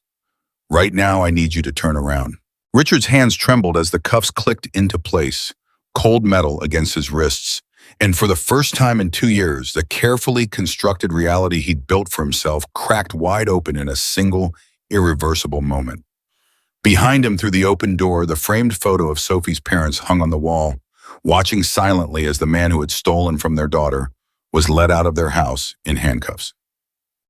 Right now, I need you to turn around. Richard's hands trembled as the cuffs clicked into place, cold metal against his wrists. And for the first time in 2 years, the carefully constructed reality he'd built for himself cracked wide open in a single, irreversible moment. Behind him through the open door, the framed photo of Sophie's parents hung on the wall, watching silently as the man who had stolen from their daughter was led out of their house in handcuffs.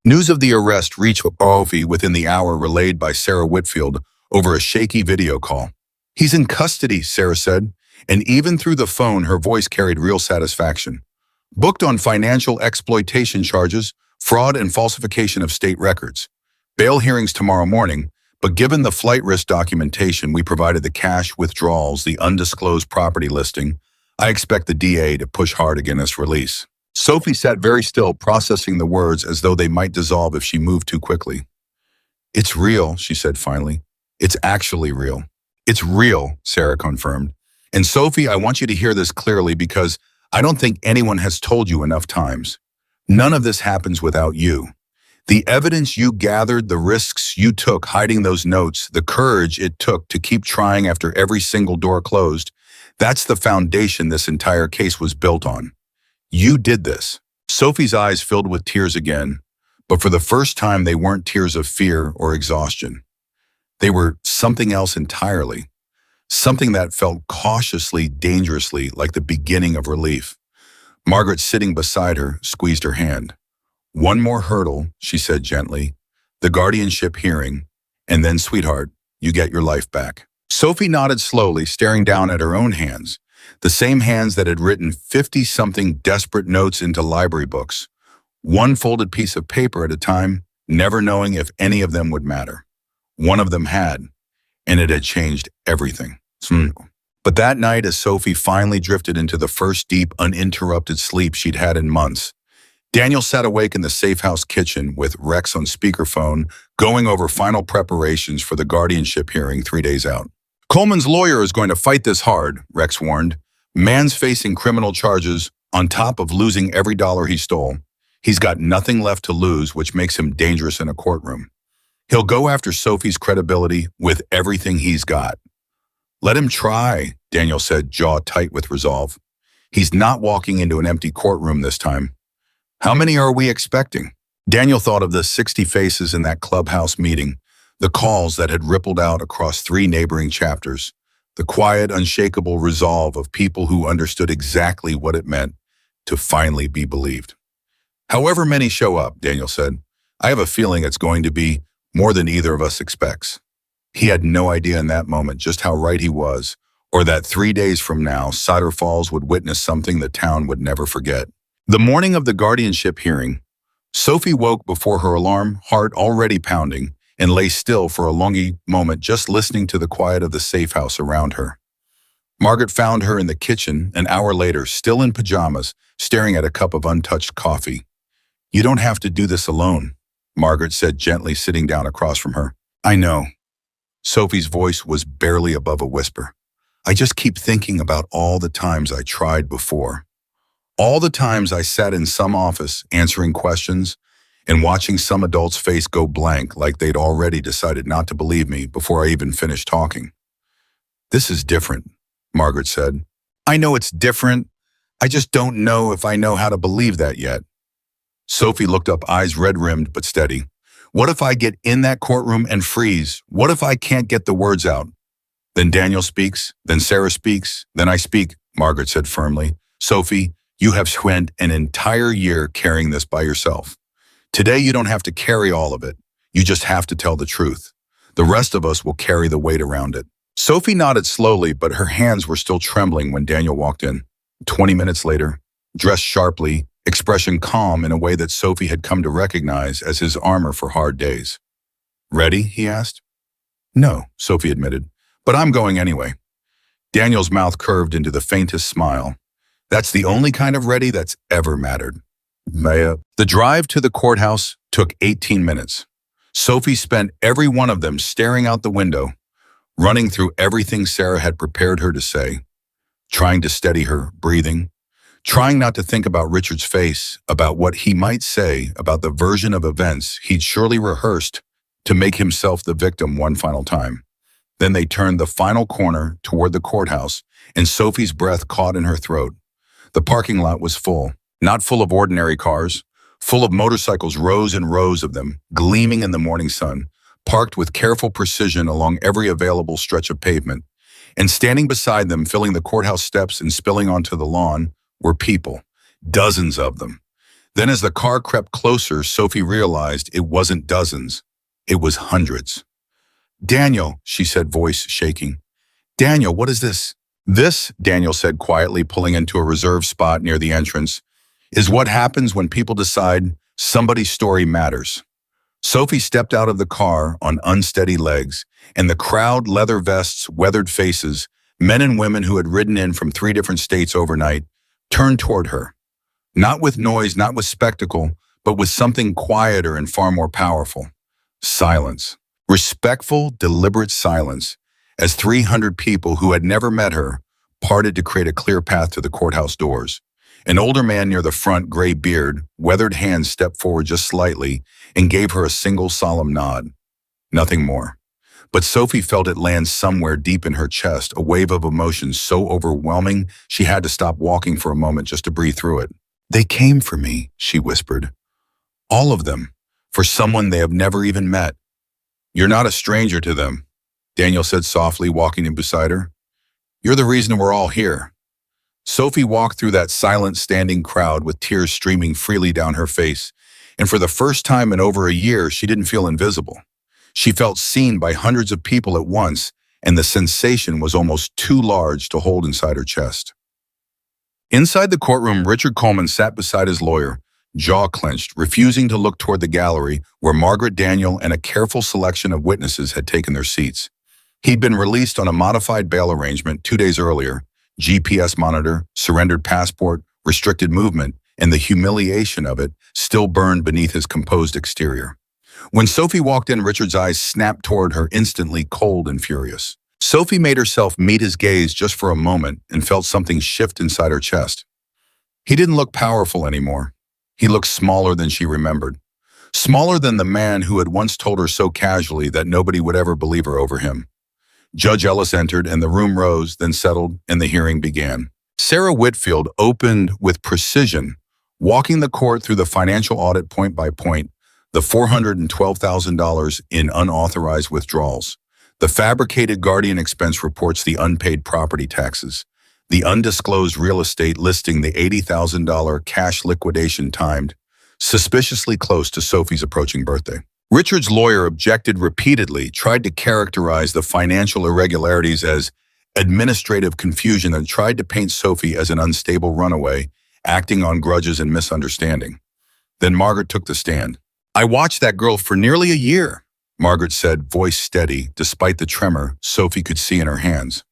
News of the arrest reached Sophie within the hour, relayed by Sarah Whitfield over a shaky video call. He's in custody, Sarah said, and even through the phone, her voice carried real satisfaction. Booked on financial exploitation charges, fraud and falsification of state records. Bail hearings tomorrow morning, but given the flight risk documentation we provided, the cash withdrawals, the undisclosed property listing, I expect the DA to push hard against release. Sophie sat very still, processing the words as though they might dissolve if she moved too quickly. It's real, she said finally. It's actually real. It's real, Sarah confirmed. And Sophie, I want you to hear this clearly because I don't think anyone has told you enough times. None of this happens without you. The evidence you gathered, the risks you took hiding those notes, the courage it took to keep trying after every single door closed, that's the foundation this entire case was built on. You did this. Sophie's eyes filled with tears again, but for the first time they weren't tears of fear or exhaustion. They were something else entirely. Something that felt cautiously, dangerously like the beginning of relief. Margaret, sitting beside her, squeezed her hand. One more hurdle, she said gently, the guardianship hearing, and then, sweetheart, you get your life back. Sophie nodded slowly, staring down at her own hands, the same hands that had written 50-something desperate notes into library books, one folded piece of paper at a time, never knowing if any of them would matter. One of them had, and it had changed everything. But that night, as Sophie finally drifted into the first deep, uninterrupted sleep she'd had in months, Daniel sat awake in the safe house kitchen with Rex on speakerphone, going over final preparations for the guardianship hearing 3 days out. Coleman's lawyer is going to fight this hard, Rex warned. Man's facing criminal charges on top of losing every dollar he stole. He's got nothing left to lose, which makes him dangerous in a courtroom. He'll go after Sophie's credibility with everything he's got. Let him try, Daniel said, jaw tight with resolve. He's not walking into an empty courtroom this time. How many are we expecting? Daniel thought of the 60 faces in that clubhouse meeting, the calls that had rippled out across 3 neighboring chapters, the quiet, unshakable resolve of people who understood exactly what it meant to finally be believed. However many show up, Daniel said, I have a feeling it's going to be more than either of us expects. He had no idea in that moment just how right he was, or that 3 days from now, Cider Falls would witness something the town would never forget. The morning of the guardianship hearing, Sophie woke before her alarm, heart already pounding, and lay still for a long moment just listening to the quiet of the safe house around her. Margaret found her in the kitchen an hour later, still in pajamas, staring at a cup of untouched coffee. You don't have to do this alone, Margaret said gently, sitting down across from her. I know. Sophie's voice was barely above a whisper. I just keep thinking about all the times I tried before. All the times I sat in some office answering questions and watching some adult's face go blank like they'd already decided not to believe me before I even finished talking. This is different, Margaret said. I know it's different. I just don't know if I know how to believe that yet. Sophie looked up, eyes red-rimmed but steady. What if I get in that courtroom and freeze? What if I can't get the words out? Then Daniel speaks, then Sarah speaks, then I speak, Margaret said firmly. Sophie, you have spent an entire year carrying this by yourself. Today you don't have to carry all of it. You just have to tell the truth. The rest of us will carry the weight around it. Sophie nodded slowly, but her hands were still trembling when Daniel walked in. 20 minutes later, dressed sharply, expression calm in a way that Sophie had come to recognize as his armor for hard days. "Ready?" he asked. "No," Sophie admitted, "but I'm going anyway." Daniel's mouth curved into the faintest smile. "That's the only kind of ready that's ever mattered." Maya. The drive to the courthouse took 18 minutes. Sophie spent every one of them staring out the window, running through everything Sarah had prepared her to say, trying to steady her breathing, trying not to think about Richard's face, about what he might say, about the version of events he'd surely rehearsed to make himself the victim one final time. Then they turned the final corner toward the courthouse, and Sophie's breath caught in her throat. The parking lot was full, not full of ordinary cars, full of motorcycles, rows and rows of them, gleaming in the morning sun, parked with careful precision along every available stretch of pavement. And standing beside them, filling the courthouse steps and spilling onto the lawn, were people, dozens of them. Then as the car crept closer, Sophie realized it wasn't dozens, it was hundreds. "Daniel," she said, voice shaking. "Daniel, what is this?" "This," Daniel said quietly, pulling into a reserved spot near the entrance, "is what happens when people decide somebody's story matters." Sophie stepped out of the car on unsteady legs, and the crowd, leather vests, weathered faces, men and women who had ridden in from 3 different states overnight, turned toward her. Not with noise, not with spectacle, but with something quieter and far more powerful. Silence. Respectful, deliberate silence, as 300 people who had never met her parted to create a clear path to the courthouse doors. An older man near the front, gray beard, weathered hands stepped forward just slightly and gave her a single solemn nod. Nothing more. But Sophie felt it land somewhere deep in her chest, a wave of emotion so overwhelming she had to stop walking for a moment just to breathe through it. "They came for me," she whispered. "All of them, for someone they have never even met." "You're not a stranger to them," Daniel said softly, walking in beside her. "You're the reason we're all here." Sophie walked through that silent, standing crowd with tears streaming freely down her face, and for the first time in over a year, she didn't feel invisible. She felt seen by hundreds of people at once, and the sensation was almost too large to hold inside her chest. Inside the courtroom, Richard Coleman sat beside his lawyer, jaw clenched, refusing to look toward the gallery where Margaret, Daniel, and a careful selection of witnesses had taken their seats. He'd been released on a modified bail arrangement 2 days earlier. GPS monitor, surrendered passport, restricted movement, and the humiliation of it still burned beneath his composed exterior. When Sophie walked in, Richard's eyes snapped toward her, instantly cold and furious. Sophie made herself meet his gaze just for a moment and felt something shift inside her chest. He didn't look powerful anymore. He looked smaller than she remembered. Smaller than the man who had once told her so casually that nobody would ever believe her over him. Judge Ellis entered, and the room rose, then settled, and the hearing began. Sarah Whitfield opened with precision, walking the court through the financial audit point by point, the $412,000 in unauthorized withdrawals, the fabricated guardian expense reports, the unpaid property taxes, the undisclosed real estate listing, the $80,000 cash liquidation timed, suspiciously close to Sophie's approaching birthday. Richard's lawyer objected repeatedly, tried to characterize the financial irregularities as administrative confusion, and tried to paint Sophie as an unstable runaway, acting on grudges and misunderstanding. Then Margaret took the stand. "I watched that girl for nearly a year," Margaret said, voice steady, despite the tremor Sophie could see in her hands.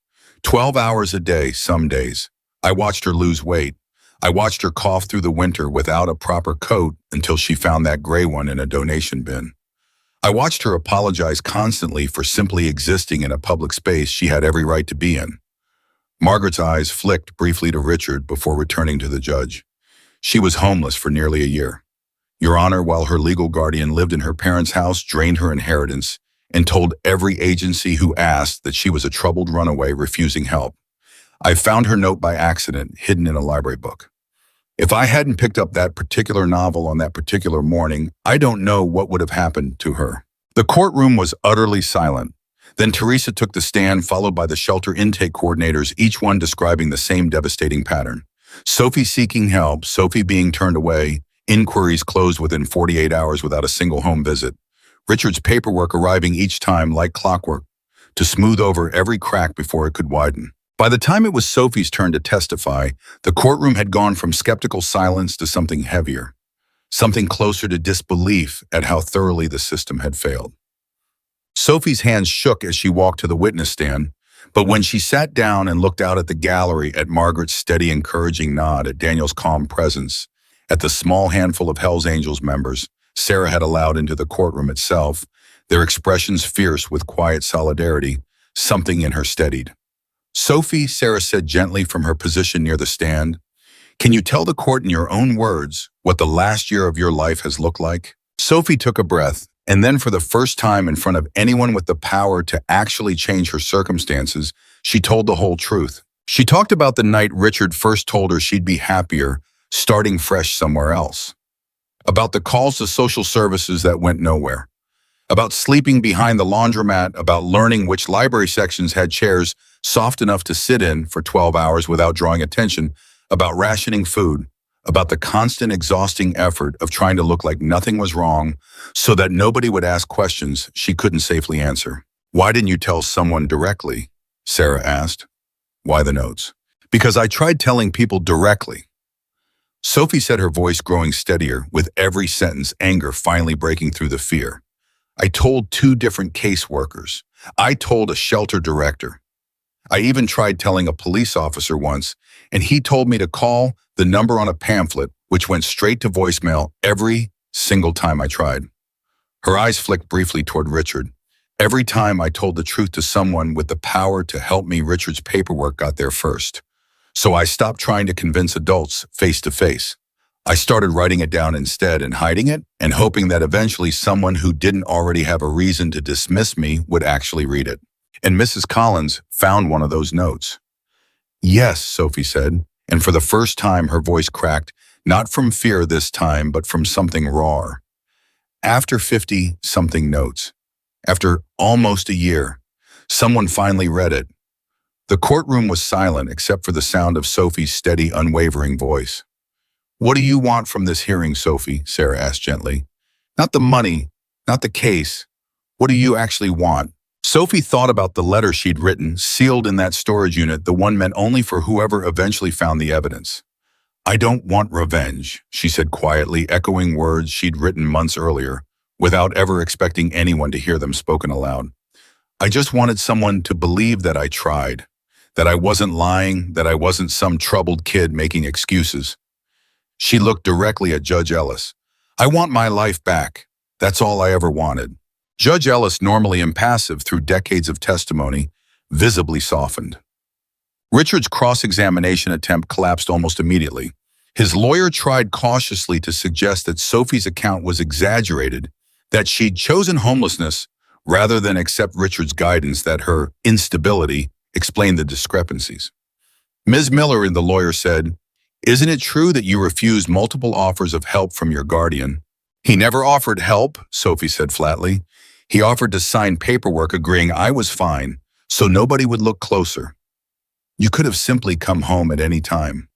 12 hours a day, some days. I watched her lose weight. I watched her cough through the winter without a proper coat until she found that gray one in a donation bin. I watched her apologize constantly for simply existing in a public space she had every right to be in. Margaret's eyes flicked briefly to Richard before returning to the judge. She was homeless for nearly a year. Your Honor, while her legal guardian lived in her parents' house, drained her inheritance, and told every agency who asked that she was a troubled runaway refusing help. I found her note by accident, hidden in a library book. If I hadn't picked up that particular novel on that particular morning, I don't know what would have happened to her." The courtroom was utterly silent. Then Teresa took the stand, followed by the shelter intake coordinators, each one describing the same devastating pattern. Sophie seeking help, Sophie being turned away, inquiries closed within 48 hours without a single home visit. Richard's paperwork arriving each time like clockwork, to smooth over every crack before it could widen. By the time it was Sophie's turn to testify, the courtroom had gone from skeptical silence to something heavier, something closer to disbelief at how thoroughly the system had failed. Sophie's hands shook as she walked to the witness stand, but when she sat down and looked out at the gallery, at Margaret's steady, encouraging nod, at Daniel's calm presence, at the small handful of Hell's Angels members Sarah had allowed into the courtroom itself, their expressions fierce with quiet solidarity, something in her steadied. "Sophie," Sarah said gently from her position near the stand, "can you tell the court in your own words what the last year of your life has looked like?" Sophie took a breath, and then for the first time in front of anyone with the power to actually change her circumstances, she told the whole truth. She talked about the night Richard first told her she'd be happier, starting fresh somewhere else. About the calls to social services that went nowhere. About sleeping behind the laundromat, about learning which library sections had chairs soft enough to sit in for 12 hours without drawing attention, about rationing food, about the constant exhausting effort of trying to look like nothing was wrong so that nobody would ask questions she couldn't safely answer. "Why didn't you tell someone directly?" Sarah asked. "Why the notes?" "Because I tried telling people directly." Sophie said, her voice growing steadier, with every sentence, anger finally breaking through the fear. "I told 2 different caseworkers. I told a shelter director. I even tried telling a police officer once, and he told me to call the number on a pamphlet, which went straight to voicemail every single time I tried." Her eyes flicked briefly toward Richard. "Every time I told the truth to someone with the power to help me, Richard's paperwork got there first. So I stopped trying to convince adults face to face. I started writing it down instead and hiding it and hoping that eventually someone who didn't already have a reason to dismiss me would actually read it. And Mrs. Collins found one of those notes." "Yes," Sophie said, and for the first time her voice cracked, not from fear this time, but from something raw. "After 50-something notes, after almost a year, someone finally read it." The courtroom was silent except for the sound of Sophie's steady, unwavering voice. "What do you want from this hearing, Sophie?" Sarah asked gently. "Not the money, not the case. What do you actually want?" Sophie thought about the letter she'd written, sealed in that storage unit, the one meant only for whoever eventually found the evidence. "I don't want revenge," she said quietly, echoing words she'd written months earlier, without ever expecting anyone to hear them spoken aloud. "I just wanted someone to believe that I tried, that I wasn't lying, that I wasn't some troubled kid making excuses." She looked directly at Judge Ellis. "I want my life back. That's all I ever wanted." Judge Ellis, normally impassive through decades of testimony, visibly softened. Richard's cross-examination attempt collapsed almost immediately. His lawyer tried cautiously to suggest that Sophie's account was exaggerated, that she'd chosen homelessness rather than accept Richard's guidance, that her instability explained the discrepancies. "Ms. Miller," the lawyer said, "isn't it true that you refused multiple offers of help from your guardian?" "He never offered help," Sophie said flatly. "He offered to sign paperwork agreeing I was fine, so nobody would look closer. You could have simply come home at any time."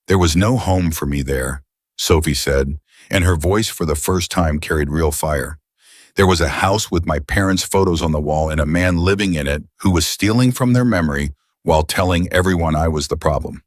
"There was no home for me there," Sophie said, and her voice for the first time carried real fire. "There was a house with my parents' photos on the wall and a man living in it who was stealing from their memory while telling everyone I was the problem."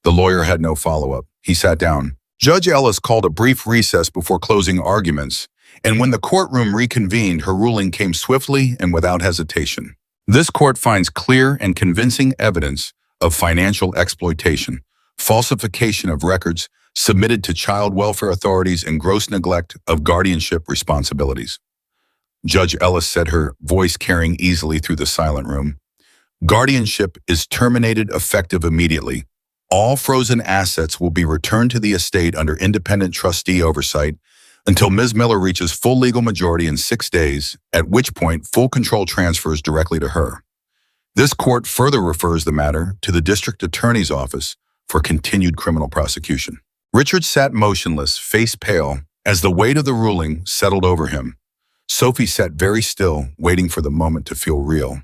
The lawyer had no follow-up. He sat down. Judge Ellis called a brief recess before closing arguments, and when the courtroom reconvened, her ruling came swiftly and without hesitation. "This court finds clear and convincing evidence of financial exploitation, falsification of records submitted to child welfare authorities, and gross neglect of guardianship responsibilities." Judge Ellis said, her voice carrying easily through the silent room. "Guardianship is terminated effective immediately. All frozen assets will be returned to the estate under independent trustee oversight until Ms. Miller reaches full legal majority in 6 days, at which point full control transfers directly to her. This court further refers the matter to the district attorney's office for continued criminal prosecution." Richard sat motionless, face pale, as the weight of the ruling settled over him. Sophie sat very still, waiting for the moment to feel real.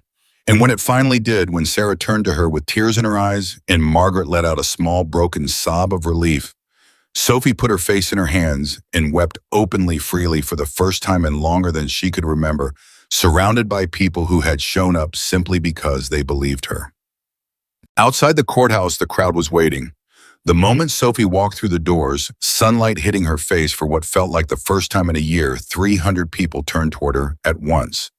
And when it finally did, when Sarah turned to her with tears in her eyes and Margaret let out a small, broken sob of relief, Sophie put her face in her hands and wept openly, freely, for the first time in longer than she could remember, surrounded by people who had shown up simply because they believed her. Outside the courthouse, the crowd was waiting. The moment Sophie walked through the doors, sunlight hitting her face for what felt like the first time in a year, 300 people turned toward her at once.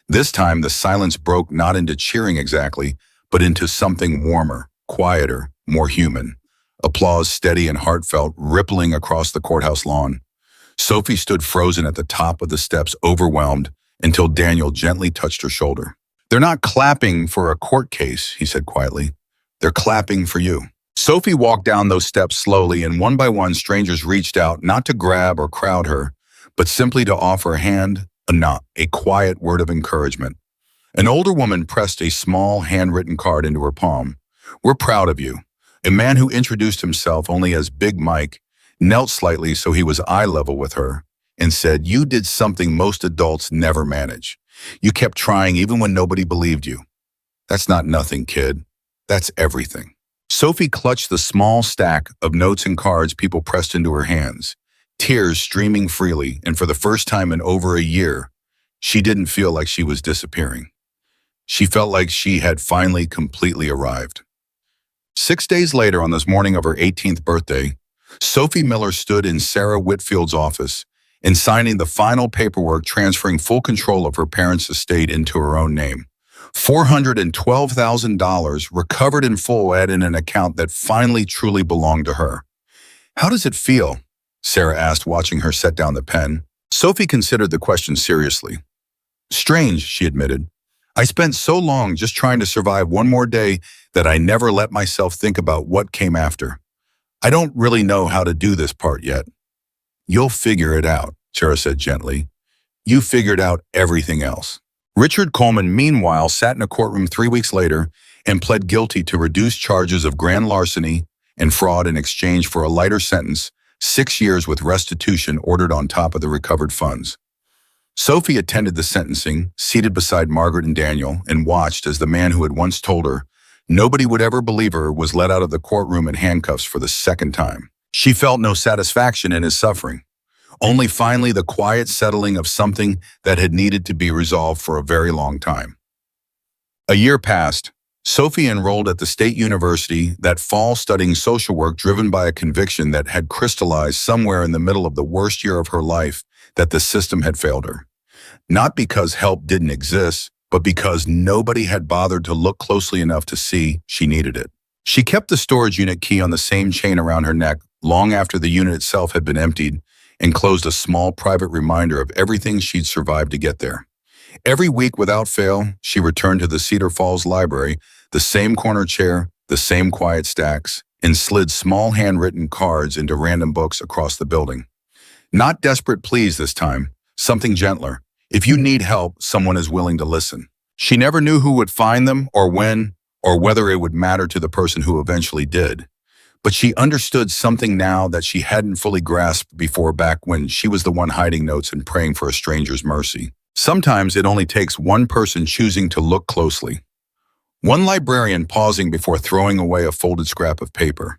This time, the silence broke not into cheering exactly, but into something warmer, quieter, more human. Applause steady and heartfelt, rippling across the courthouse lawn. Sophie stood frozen at the top of the steps, overwhelmed, until Daniel gently touched her shoulder. "They're not clapping for a court case," he said quietly. "They're clapping for you." Sophie walked down those steps slowly, and one by one strangers reached out, not to grab or crowd her, but simply to offer a hand, a nod, a quiet word of encouragement. An older woman pressed a small handwritten card into her palm. "We're proud of you." A man who introduced himself only as Big Mike knelt slightly so he was eye level with her and said, "You did something most adults never manage. You kept trying even when nobody believed you. That's not nothing, kid. That's everything." Sophie clutched the small stack of notes and cards people pressed into her hands, tears streaming freely, and for the first time in over a year, she didn't feel like she was disappearing. She felt like she had finally completely arrived. 6 days later, on this morning of her 18th birthday, Sophie Miller stood in Sarah Whitfield's office and signing the final paperwork transferring full control of her parents' estate into her own name. $412,000 recovered in full and in an account that finally truly belonged to her. "How does it feel?" Sarah asked, watching her set down the pen. Sophie considered the question seriously. "Strange," she admitted. "I spent so long just trying to survive one more day that I never let myself think about what came after. I don't really know how to do this part yet." "You'll figure it out," Sarah said gently. "You figured out everything else." Richard Coleman, meanwhile, sat in a courtroom 3 weeks later and pled guilty to reduced charges of grand larceny and fraud in exchange for a lighter sentence, 6 years with restitution ordered on top of the recovered funds. Sophie attended the sentencing, seated beside Margaret and Daniel, and watched as the man who had once told her nobody would ever believe her was let out of the courtroom in handcuffs for the second time. She felt no satisfaction in his suffering. Only finally the quiet settling of something that had needed to be resolved for a very long time. A year passed. Sophie enrolled at the State University that fall studying social work, driven by a conviction that had crystallized somewhere in the middle of the worst year of her life that the system had failed her. Not because help didn't exist, but because nobody had bothered to look closely enough to see she needed it. She kept the storage unit key on the same chain around her neck long after the unit itself had been emptied, and closed a small private reminder of everything she'd survived to get there. Every week without fail, she returned to the Cedar Falls Library, the same corner chair, the same quiet stacks, and slid small handwritten cards into random books across the building. Not desperate pleas this time, something gentler. If you need help, someone is willing to listen. She never knew who would find them or when, or whether it would matter to the person who eventually did. But she understood something now that she hadn't fully grasped before, back when she was the one hiding notes and praying for a stranger's mercy. Sometimes it only takes one person choosing to look closely. One librarian pausing before throwing away a folded scrap of paper.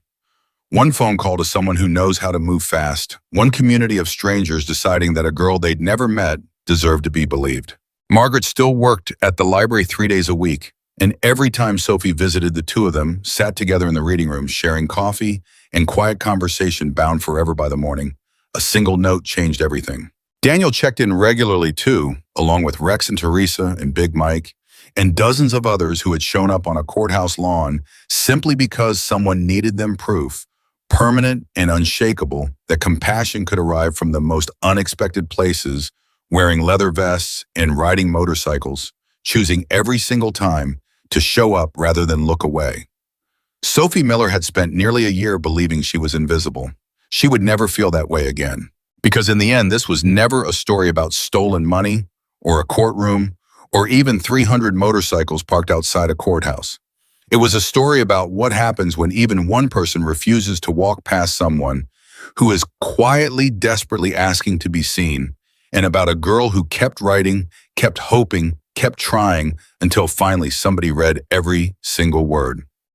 One phone call to someone who knows how to move fast. One community of strangers deciding that a girl they'd never met deserved to be believed. Margaret still worked at the library 3 days a week. And every time Sophie visited, the two of them sat together in the reading room, sharing coffee and quiet conversation bound forever by the morning. A single note changed everything. Daniel checked in regularly too, along with Rex and Teresa and Big Mike, and dozens of others who had shown up on a courthouse lawn simply because someone needed them proof, permanent and unshakable, that compassion could arrive from the most unexpected places, wearing leather vests and riding motorcycles, choosing every single time to show up rather than look away. Sophie Miller had spent nearly a year believing she was invisible. She would never feel that way again. Because in the end, this was never a story about stolen money, or a courtroom, or even 300 motorcycles parked outside a courthouse. It was a story about what happens when even one person refuses to walk past someone who is quietly, desperately asking to be seen, and about a girl who kept writing, kept hoping, kept trying, until finally somebody read every single word.